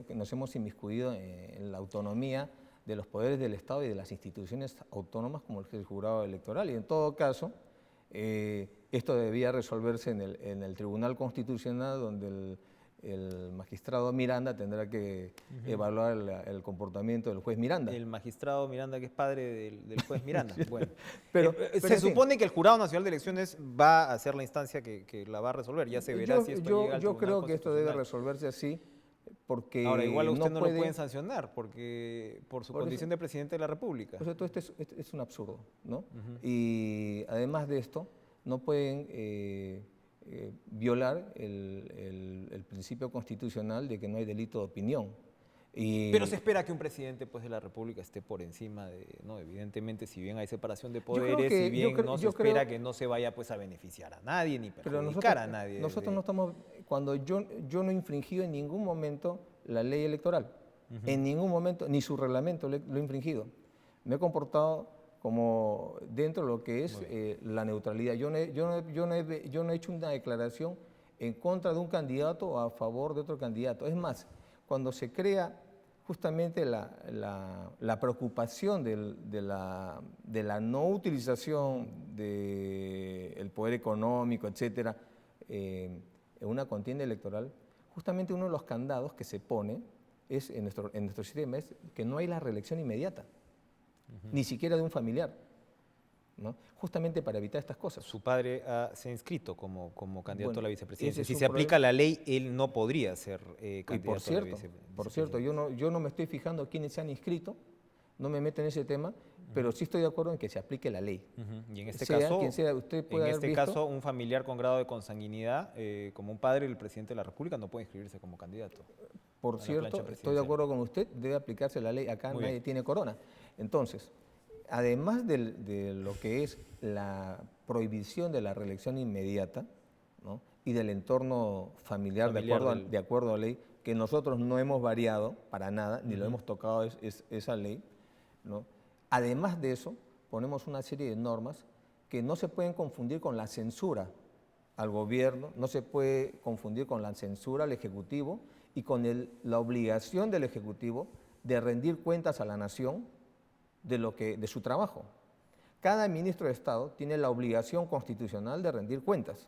nos hemos inmiscuido en la autonomía de los poderes del Estado y de las instituciones autónomas como el Jurado Electoral. Y en todo caso, esto debía resolverse en el Tribunal Constitucional, donde el magistrado Miranda tendrá que evaluar el comportamiento del juez Miranda. El magistrado Miranda, que es padre del juez Miranda. Bueno, pero se supone que el Jurado Nacional de Elecciones va a ser la instancia que la va a resolver. Ya se verá si esto llega al Yo creo Tribunal que esto debe resolverse así, porque Ahora, igual a usted no puede, lo pueden sancionar porque, por su por condición de presidente de la República. por eso todo esto es un absurdo, ¿no? Y además de esto, no pueden violar el principio constitucional de que no hay delito de opinión. Pero se espera que un presidente pues, de la República esté por encima de, ¿no? Evidentemente, si bien hay separación de poderes, si bien no se espera que no se vaya pues, a beneficiar a nadie ni perjudicar a nadie. Nosotros no estamos, cuando yo no he infringido en ningún momento la ley electoral, en ningún momento, ni su reglamento lo he infringido. Me he comportado como dentro de lo que es la neutralidad. Yo no he hecho una declaración en contra de un candidato o a favor de otro candidato. Es más, cuando se crea justamente la preocupación de la no utilización del poder económico, etcétera, en una contienda electoral, justamente uno de los candados que se pone es en nuestro sistema es que no hay la reelección inmediata, ni siquiera de un familiar, ¿no? Justamente para evitar estas cosas. Su padre se ha inscrito como candidato a la vicepresidencia. Es si se aplica la ley, él no podría ser candidato a la vicepresidencia. Por cierto, yo no me estoy fijando quiénes se han inscrito, no me meto en ese tema, pero sí estoy de acuerdo en que se aplique la ley. Y en este Sea quien sea, usted puede haber visto, caso, un familiar con grado de consanguinidad, como un padre del presidente de la República, no puede inscribirse como candidato. Por cierto, estoy de acuerdo con usted, debe aplicarse la ley. Acá nadie tiene corona. Entonces, además de lo que es la prohibición de la reelección inmediata, ¿no? Y del entorno familiar de acuerdo a la ley, que nosotros no hemos variado para nada, ni lo hemos tocado esa ley, ¿no? Además de eso, ponemos una serie de normas que no se pueden confundir con la censura al gobierno, no se puede confundir con la censura al Ejecutivo y con la obligación del Ejecutivo de rendir cuentas a la nación de su trabajo. Cada ministro de Estado tiene la obligación constitucional de rendir cuentas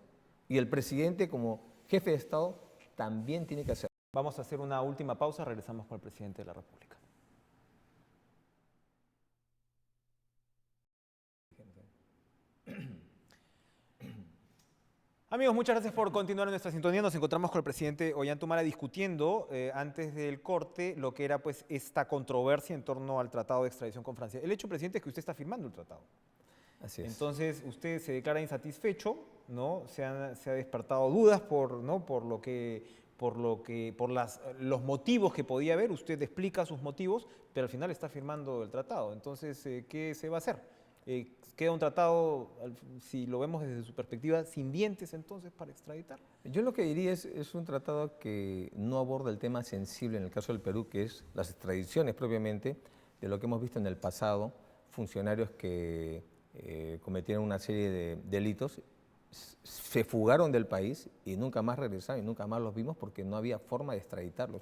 y el presidente como jefe de Estado también tiene que hacerlo. Vamos a hacer una última pausa, regresamos con el presidente de la República. Amigos, muchas gracias por continuar en nuestra sintonía. Nos encontramos con el presidente Ollanta discutiendo antes del corte lo que era pues esta controversia en torno al tratado de extradición con Francia. El hecho, presidente, es que usted está firmando el tratado. Así es. Entonces, usted se declara insatisfecho, ¿no? Se ha despertado dudas por los motivos que podía haber. Usted explica sus motivos, pero al final está firmando el tratado. Entonces, ¿qué se va a hacer? ¿Queda un tratado, si lo vemos desde su perspectiva, sin dientes entonces para extraditar? Yo lo que diría es un tratado que no aborda el tema sensible en el caso del Perú, que es las extradiciones propiamente, de lo que hemos visto en el pasado, funcionarios que cometieron una serie de delitos, se fugaron del país y nunca más regresaron y nunca más los vimos porque no había forma de extraditarlos.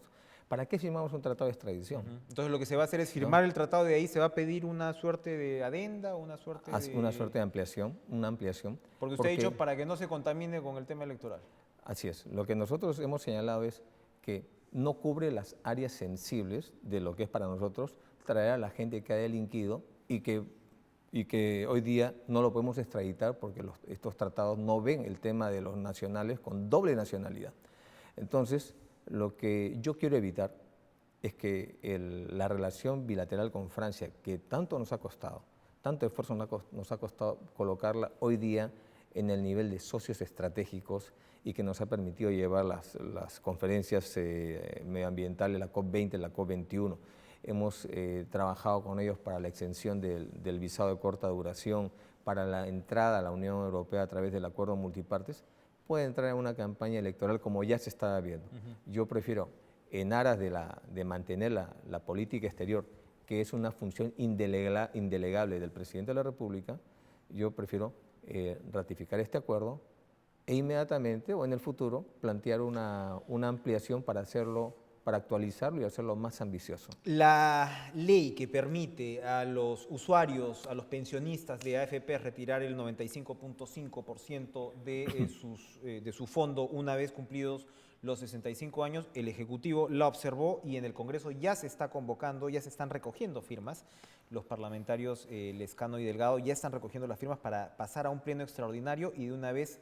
¿Para qué firmamos un tratado de extradición? Entonces lo que se va a hacer es firmar el tratado, de ahí se va a pedir una suerte de adenda, una suerte de ampliación, una ampliación. Porque usted ha dicho para que no se contamine con el tema electoral. Así es. Lo que nosotros hemos señalado es que no cubre las áreas sensibles de lo que es para nosotros traer a la gente que ha delinquido y que hoy día no lo podemos extraditar porque estos tratados no ven el tema de los nacionales con doble nacionalidad. Entonces, lo que yo quiero evitar es que la relación bilateral con Francia, que tanto nos ha costado, tanto esfuerzo nos ha costado colocarla hoy día en el nivel de socios estratégicos y que nos ha permitido llevar las conferencias medioambientales, la COP20, la COP21. Hemos trabajado con ellos para la extensión del visado de corta duración, para la entrada a la Unión Europea a través del acuerdo multipartes, puede entrar en una campaña electoral como ya se está viendo. Yo prefiero, en aras de mantener la política exterior, que es una función indelegable del presidente de la República, yo prefiero ratificar este acuerdo e inmediatamente o en el futuro plantear una ampliación para actualizarlo y hacerlo más ambicioso. La ley que permite a los usuarios, a los pensionistas de AFP retirar el 95.5% de su fondo una vez cumplidos los 65 años, el Ejecutivo la observó y en el Congreso ya se está convocando, ya se están recogiendo firmas. Los parlamentarios Lescano y Delgado ya están recogiendo las firmas para pasar a un pleno extraordinario y de una vez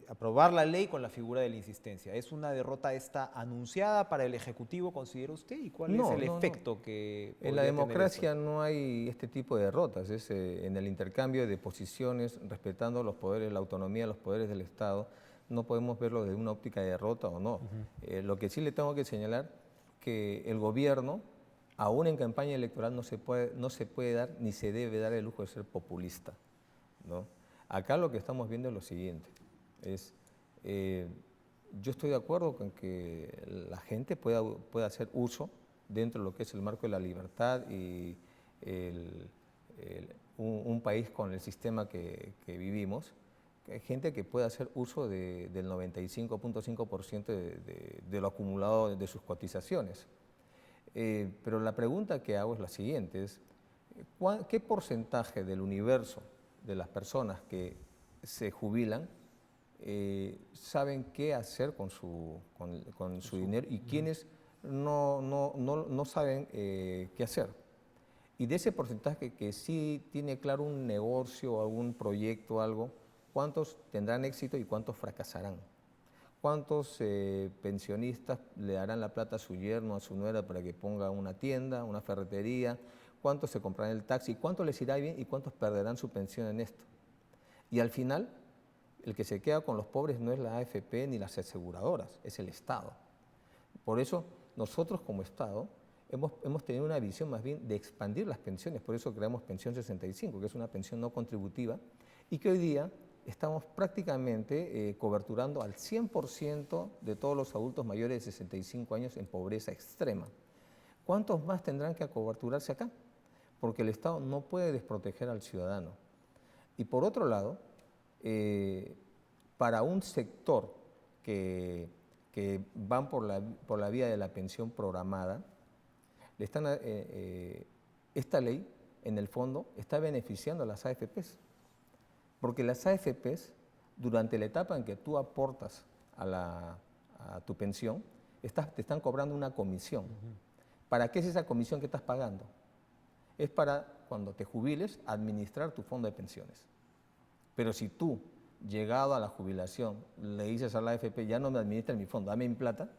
aprobar la ley con la figura de la insistencia. ¿Es una derrota esta anunciada para el Ejecutivo, considera usted? ¿Y cuál es el efecto que en la democracia no hay este tipo de derrotas, es en el intercambio de posiciones, respetando los poderes, la autonomía de los poderes del Estado, no podemos verlo desde una óptica de derrota o no. Lo que sí le tengo que señalar, que el gobierno, aún en campaña electoral, no se puede dar ni se debe dar el lujo de ser populista, ¿no? Acá lo que estamos viendo es lo siguiente. Yo estoy de acuerdo con que la gente pueda hacer uso dentro de lo que es el marco de la libertad y un país con el sistema que vivimos, que hay gente que puede hacer uso del 95.5% de lo acumulado de sus cotizaciones. Pero la pregunta que hago es la siguiente, ¿qué porcentaje del universo de las personas que se jubilan saben qué hacer con su dinero y quienes no saben qué hacer? Y de ese porcentaje que sí tiene claro un negocio, algún proyecto, algo, ¿cuántos tendrán éxito y cuántos fracasarán? ¿Cuántos pensionistas le darán la plata a su yerno, a su nuera para que ponga una tienda, una ferretería? ¿Cuántos se comprarán el taxi? ¿Cuántos les irá bien y cuántos perderán su pensión en esto? Y al final, el que se queda con los pobres no es la AFP ni las aseguradoras, es el Estado. Por eso, nosotros como Estado hemos tenido una visión más bien de expandir las pensiones, por eso creamos Pensión 65, que es una pensión no contributiva, y que hoy día estamos prácticamente coberturando al 100% de todos los adultos mayores de 65 años en pobreza extrema. ¿Cuántos más tendrán que coberturarse acá? Porque el Estado no puede desproteger al ciudadano. Y por otro lado, para un sector que van por la vía de la pensión programada, esta ley, en el fondo, está beneficiando a las AFPs. Porque las AFPs, durante la etapa en que tú aportas a tu pensión, te están cobrando una comisión. ¿Para qué es esa comisión que estás pagando? Es para, cuando te jubiles, administrar tu fondo de pensiones. Pero si tú, llegado a la jubilación, le dices a la AFP, ya no me administra mi fondo, dame mi plata,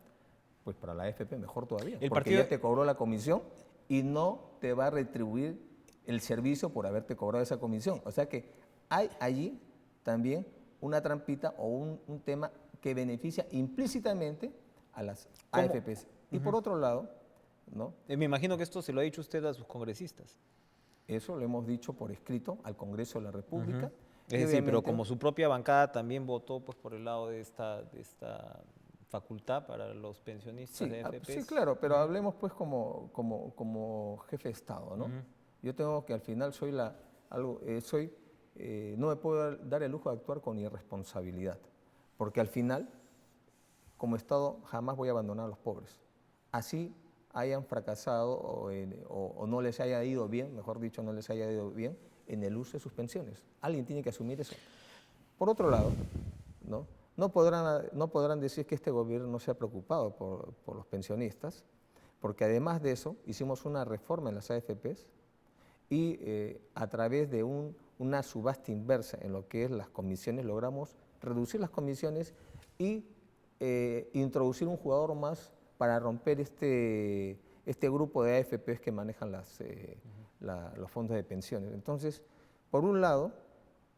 pues para la AFP mejor todavía, porque ya te cobró la comisión y no te va a retribuir el servicio por haberte cobrado esa comisión. O sea que hay allí también una trampita o un tema que beneficia implícitamente a las AFPs. Y por otro lado, ¿no? Me imagino que esto se lo ha dicho usted a sus congresistas. Eso lo hemos dicho por escrito al Congreso de la República. Es decir, pero como su propia bancada también votó pues, por el lado de esta facultad para los pensionistas de AFPs. Sí, claro, pero hablemos pues como jefe de Estado, ¿no? Yo tengo que al final no me puedo dar el lujo de actuar con irresponsabilidad, porque al final, como Estado, jamás voy a abandonar a los pobres. Así hayan fracasado o no les haya ido bien, mejor dicho, no les haya ido bien en el uso de sus pensiones. Alguien tiene que asumir eso. Por otro lado, no podrán decir que este gobierno no se ha preocupado por los pensionistas, porque además de eso hicimos una reforma en las AFPs y a través de una subasta inversa en lo que es las comisiones logramos reducir las comisiones y introducir un jugador más para romper este grupo de AFPs que manejan los fondos de pensiones. Entonces, por un lado,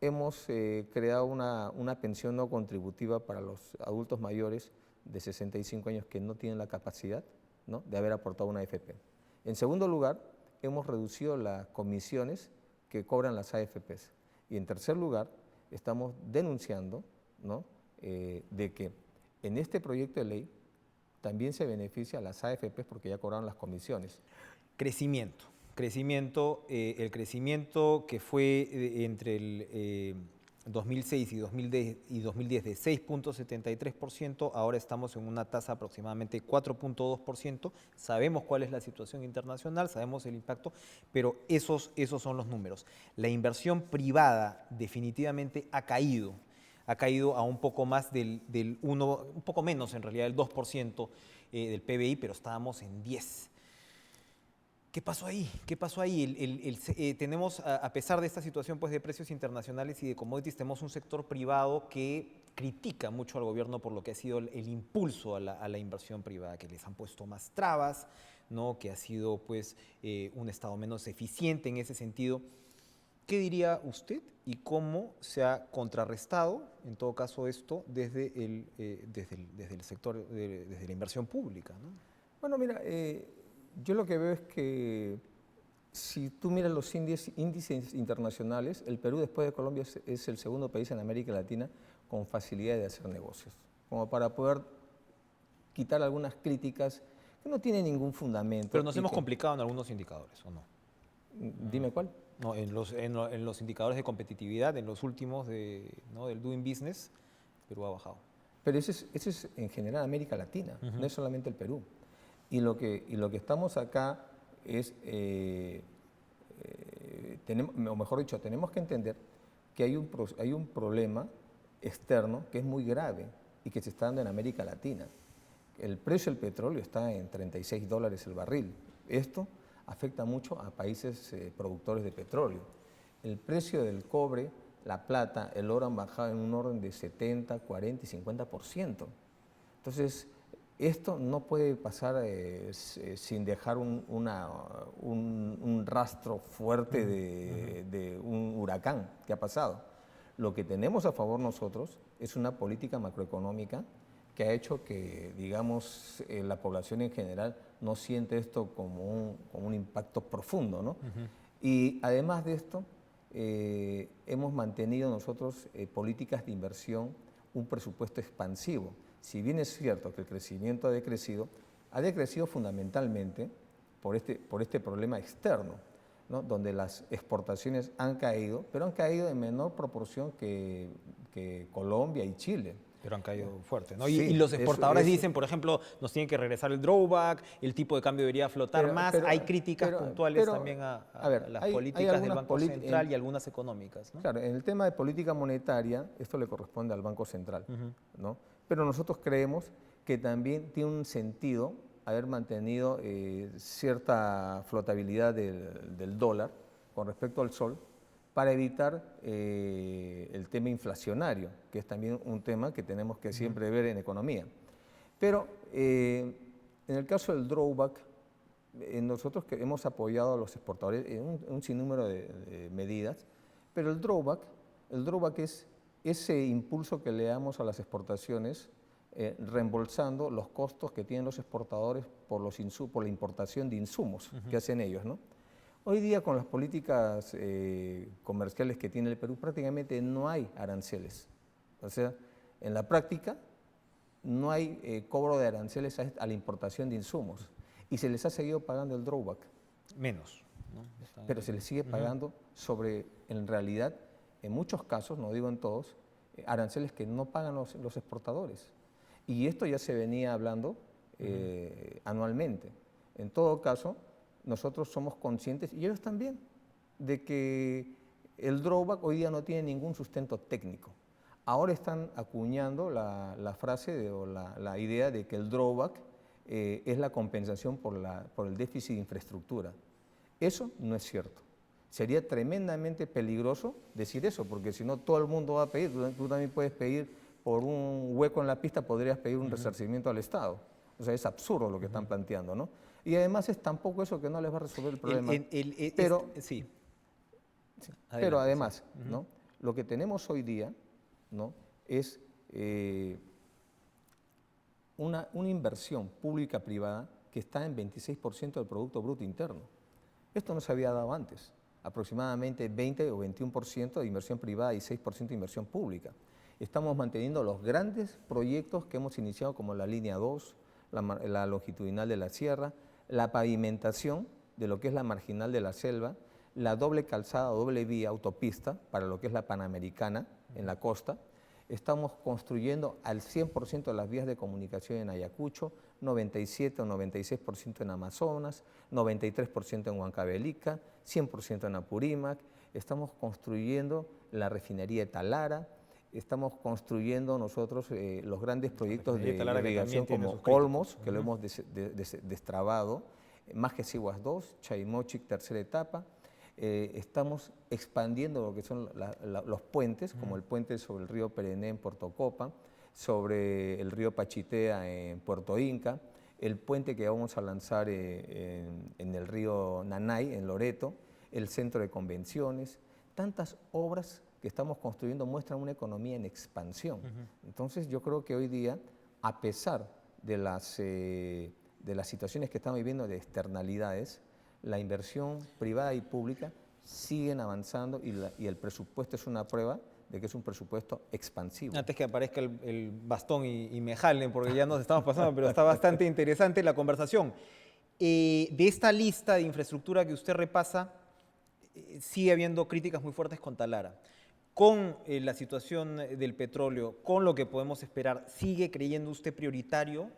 hemos creado una pensión no contributiva para los adultos mayores de 65 años que no tienen la capacidad, ¿no?, de haber aportado una AFP. En segundo lugar, hemos reducido las comisiones que cobran las AFPs. Y en tercer lugar, estamos denunciando, ¿no?, de que en este proyecto de ley también se beneficia a las AFPs porque ya cobraron las comisiones. Crecimiento, el crecimiento que fue entre el 2006 y 2010 de 6.73%, ahora estamos en una tasa aproximadamente 4.2%. Sabemos cuál es la situación internacional, sabemos el impacto, pero esos son los números. La inversión privada definitivamente ha caído a un poco más un poco menos en realidad, del 2% del PBI, pero estábamos en 10%. ¿Qué pasó ahí? Tenemos, a pesar de esta situación pues, de precios internacionales y de commodities, tenemos un sector privado que critica mucho al gobierno por lo que ha sido el impulso a la inversión privada, que les han puesto más trabas, ¿no? Que ha sido pues, un Estado menos eficiente en ese sentido. ¿Qué diría usted y cómo se ha contrarrestado, en todo caso, esto desde el sector, desde la inversión pública, ¿no? Bueno, mira, yo lo que veo es que si tú miras los índices internacionales, el Perú después de Colombia es el segundo país en América Latina con facilidad de hacer negocios, como para poder quitar algunas críticas que no tienen ningún fundamento. Pero nos hemos complicado en algunos indicadores, ¿o no? Dime cuál. No, en los indicadores de competitividad, en los últimos ¿no? del Doing Business, Perú ha bajado. Pero ese es en general América Latina, no es solamente el Perú. Y lo que estamos acá es, o mejor dicho, tenemos que entender que hay un problema externo que es muy grave y que se está dando en América Latina. El precio del petróleo está en $36 el barril. Esto afecta mucho a países productores de petróleo. El precio del cobre, la plata, el oro han bajado en un orden de 70, 40 y 50%. Entonces, esto no puede pasar sin dejar un rastro fuerte de un huracán que ha pasado. Lo que tenemos a favor nosotros es una política macroeconómica que ha hecho que, digamos, la población en general no siente esto como un impacto profundo, ¿no? Y además de esto, hemos mantenido nosotros políticas de inversión, un presupuesto expansivo. Si bien es cierto que el crecimiento ha decrecido fundamentalmente por este problema externo, ¿no? Donde las exportaciones han caído, pero han caído en menor proporción que Colombia y Chile. Pero han caído fuerte, ¿no? Sí, y los exportadores dicen, por ejemplo, nos tienen que regresar el drawback, el tipo de cambio debería flotar más. Hay críticas puntuales también a las políticas del Banco Central y algunas económicas, ¿no? Claro, en el tema de política monetaria, esto le corresponde al Banco Central, ¿no? Pero nosotros creemos que también tiene un sentido haber mantenido cierta flotabilidad del dólar con respecto al sol, para evitar el tema inflacionario, que es también un tema que tenemos que siempre ver en economía. Pero en el caso del drawback, nosotros hemos apoyado a los exportadores en un sinnúmero de medidas, pero el drawback es ese impulso que le damos a las exportaciones, reembolsando los costos que tienen los exportadores por la importación de insumos que hacen ellos, ¿no? Hoy día, con las políticas comerciales que tiene el Perú, prácticamente no hay aranceles. O sea, en la práctica no hay cobro de aranceles a la importación de insumos y se les ha seguido pagando el drawback. Menos, ¿no? Pero se les sigue pagando sobre, en realidad, en muchos casos, no digo en todos, aranceles que no pagan los exportadores. Y esto ya se venía hablando anualmente. En todo caso, nosotros somos conscientes, y ellos también, de que el drawback hoy día no tiene ningún sustento técnico. Ahora están acuñando la frase o la idea de que el drawback es la compensación por el déficit de infraestructura. Eso no es cierto. Sería tremendamente peligroso decir eso, porque si no todo el mundo va a pedir. Tú también puedes pedir por un hueco en la pista, podrías pedir un resarcimiento al Estado. O sea, es absurdo lo que están planteando, ¿no? Y además es tampoco eso que no les va a resolver el problema. Pero además, ¿no? Lo que tenemos hoy día, ¿no? Es una inversión pública-privada que está en 26% del Producto Bruto Interno. Esto no se había dado antes. Aproximadamente 20 o 21% de inversión privada y 6% de inversión pública. Estamos manteniendo los grandes proyectos que hemos iniciado, como la línea 2, la longitudinal de la sierra, la pavimentación de lo que es la marginal de la selva, la doble calzada, doble vía, autopista para lo que es la Panamericana en la costa. Estamos construyendo al 100% de las vías de comunicación en Ayacucho, 97 o 96% en Amazonas, 93% en Huancavelica, 100% en Apurímac. Estamos construyendo la refinería de Talara. Estamos construyendo nosotros los grandes proyectos de irrigación como Olmos, que lo hemos destrabado, Majestiguas 2, Chaimochic, tercera etapa. estamos expandiendo lo que son los puentes, como el puente sobre el río Perené en Puerto Copa, sobre el río Pachitea en Puerto Inca, el puente que vamos a lanzar en el río Nanay, en Loreto, el centro de convenciones, tantas obras que estamos construyendo muestran una economía en expansión. Entonces yo creo que hoy día, a pesar de las situaciones que estamos viviendo de externalidades, la inversión privada y pública siguen avanzando y el presupuesto es una prueba de que es un presupuesto expansivo. Antes que aparezca el bastón y me jalen, porque ya nos estamos pasando, pero está bastante interesante la conversación. De esta lista de infraestructura que usted repasa, sigue habiendo críticas muy fuertes con Talara. Con la situación del petróleo, con lo que podemos esperar, ¿sigue creyendo usted prioritario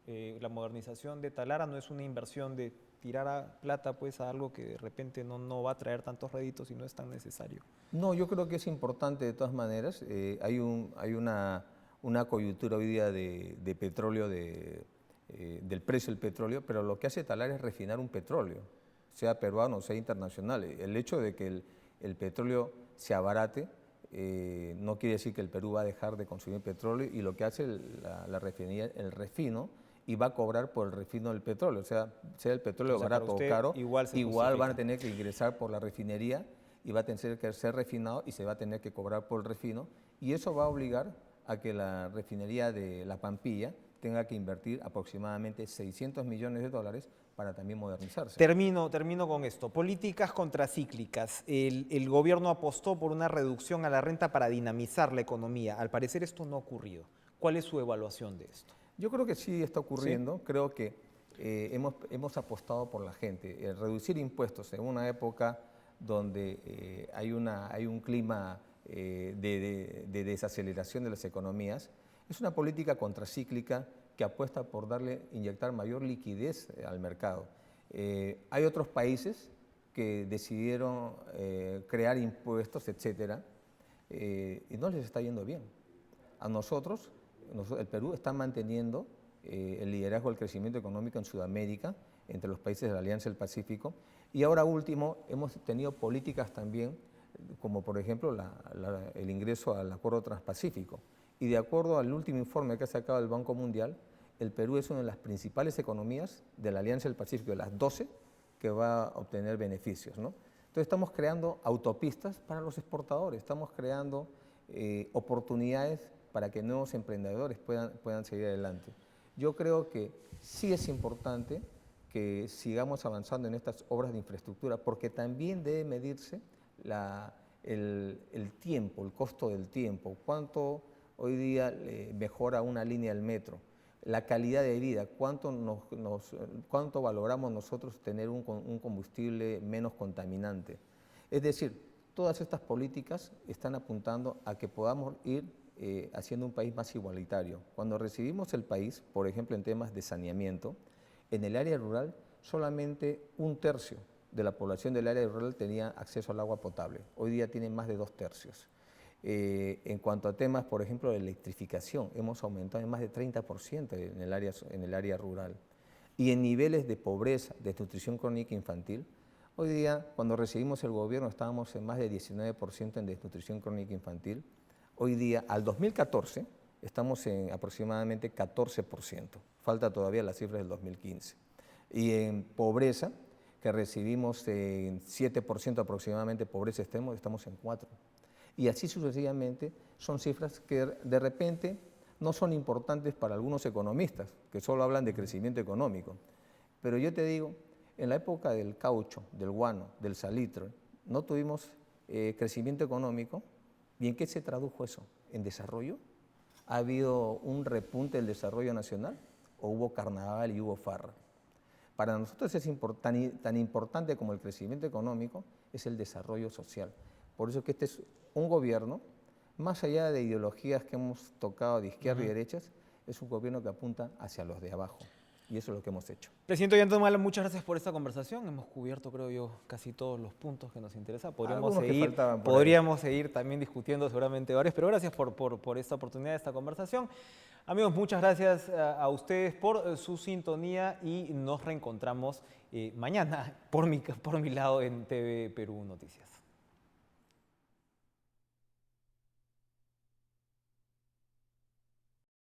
la modernización de Talara? ¿No es una inversión de tirar a plata pues, a algo que de repente no va a traer tantos réditos y no es tan necesario? No, yo creo que es importante de todas maneras. Hay una coyuntura hoy día de petróleo, del precio del petróleo, pero lo que hace Talara es refinar un petróleo, sea peruano o sea internacional. El hecho de que el petróleo se abarate no quiere decir que el Perú va a dejar de consumir petróleo, y lo que hace la refinería, el refino, y va a cobrar por el refino del petróleo, o sea el petróleo barato o caro, igual van a tener que ingresar por la refinería y va a tener que ser refinado y se va a tener que cobrar por el refino, y eso va a obligar a que la refinería de La Pampilla tenga que invertir aproximadamente 600 millones de dólares para también modernizarse. Termino con esto. Políticas contracíclicas. El gobierno apostó por una reducción a la renta para dinamizar la economía. Al parecer esto no ha ocurrido. ¿Cuál es su evaluación de esto? Yo creo que sí está ocurriendo. ¿Sí? Creo que hemos apostado por la gente. Reducir impuestos en una época donde hay un clima de desaceleración de las economías es una política contracíclica que apuesta por inyectar mayor liquidez al mercado. Hay otros países que decidieron crear impuestos, etcétera, y no les está yendo bien. A nosotros, el Perú está manteniendo el liderazgo del crecimiento económico en Sudamérica, entre los países de la Alianza del Pacífico, y ahora último hemos tenido políticas también, como por ejemplo el ingreso al Acuerdo Transpacífico. Y de acuerdo al último informe que ha sacado el Banco Mundial, el Perú es una de las principales economías de la Alianza del Pacífico, de las 12, que va a obtener beneficios, ¿no? Entonces estamos creando autopistas para los exportadores, estamos creando oportunidades para que nuevos emprendedores puedan seguir adelante. Yo creo que sí es importante que sigamos avanzando en estas obras de infraestructura, porque también debe medirse el tiempo, el costo del tiempo, cuánto hoy día mejora una línea del metro, la calidad de vida, cuánto valoramos nosotros tener un combustible menos contaminante. Es decir, todas estas políticas están apuntando a que podamos ir haciendo un país más igualitario. Cuando recibimos el país, por ejemplo, en temas de saneamiento, en el área rural solamente 1/3 de la población del área rural tenía acceso al agua potable. Hoy día tienen más de 2/3. En cuanto a temas, por ejemplo, de electrificación, hemos aumentado en más de 30% en el área rural. Y en niveles de pobreza, desnutrición crónica infantil, hoy día, cuando recibimos el gobierno, estábamos en más de 19% en desnutrición crónica infantil. Hoy día, al 2014, estamos en aproximadamente 14%. Falta todavía la cifra del 2015. Y en pobreza, que recibimos en 7% aproximadamente pobreza extrema, estamos en 4%. Y así sucesivamente son cifras que de repente no son importantes para algunos economistas, que solo hablan de crecimiento económico. Pero yo te digo, en la época del caucho, del guano, del salitre, no tuvimos crecimiento económico. ¿Y en qué se tradujo eso? ¿En desarrollo? ¿Ha habido un repunte del desarrollo nacional? ¿O hubo carnaval y hubo farra? Para nosotros es tan importante como el crecimiento económico, es el desarrollo social. Por eso que este es un gobierno, más allá de ideologías que hemos tocado de izquierda y derechas, es un gobierno que apunta hacia los de abajo. y eso es lo que hemos hecho. Presidente Ollanta, muchas gracias por esta conversación. Hemos cubierto, creo yo, casi todos los puntos que nos interesan. Podríamos seguir también discutiendo seguramente varios, pero gracias por esta oportunidad, esta conversación. Amigos, muchas gracias a ustedes por su sintonía y nos reencontramos mañana por mi lado en TV Perú Noticias.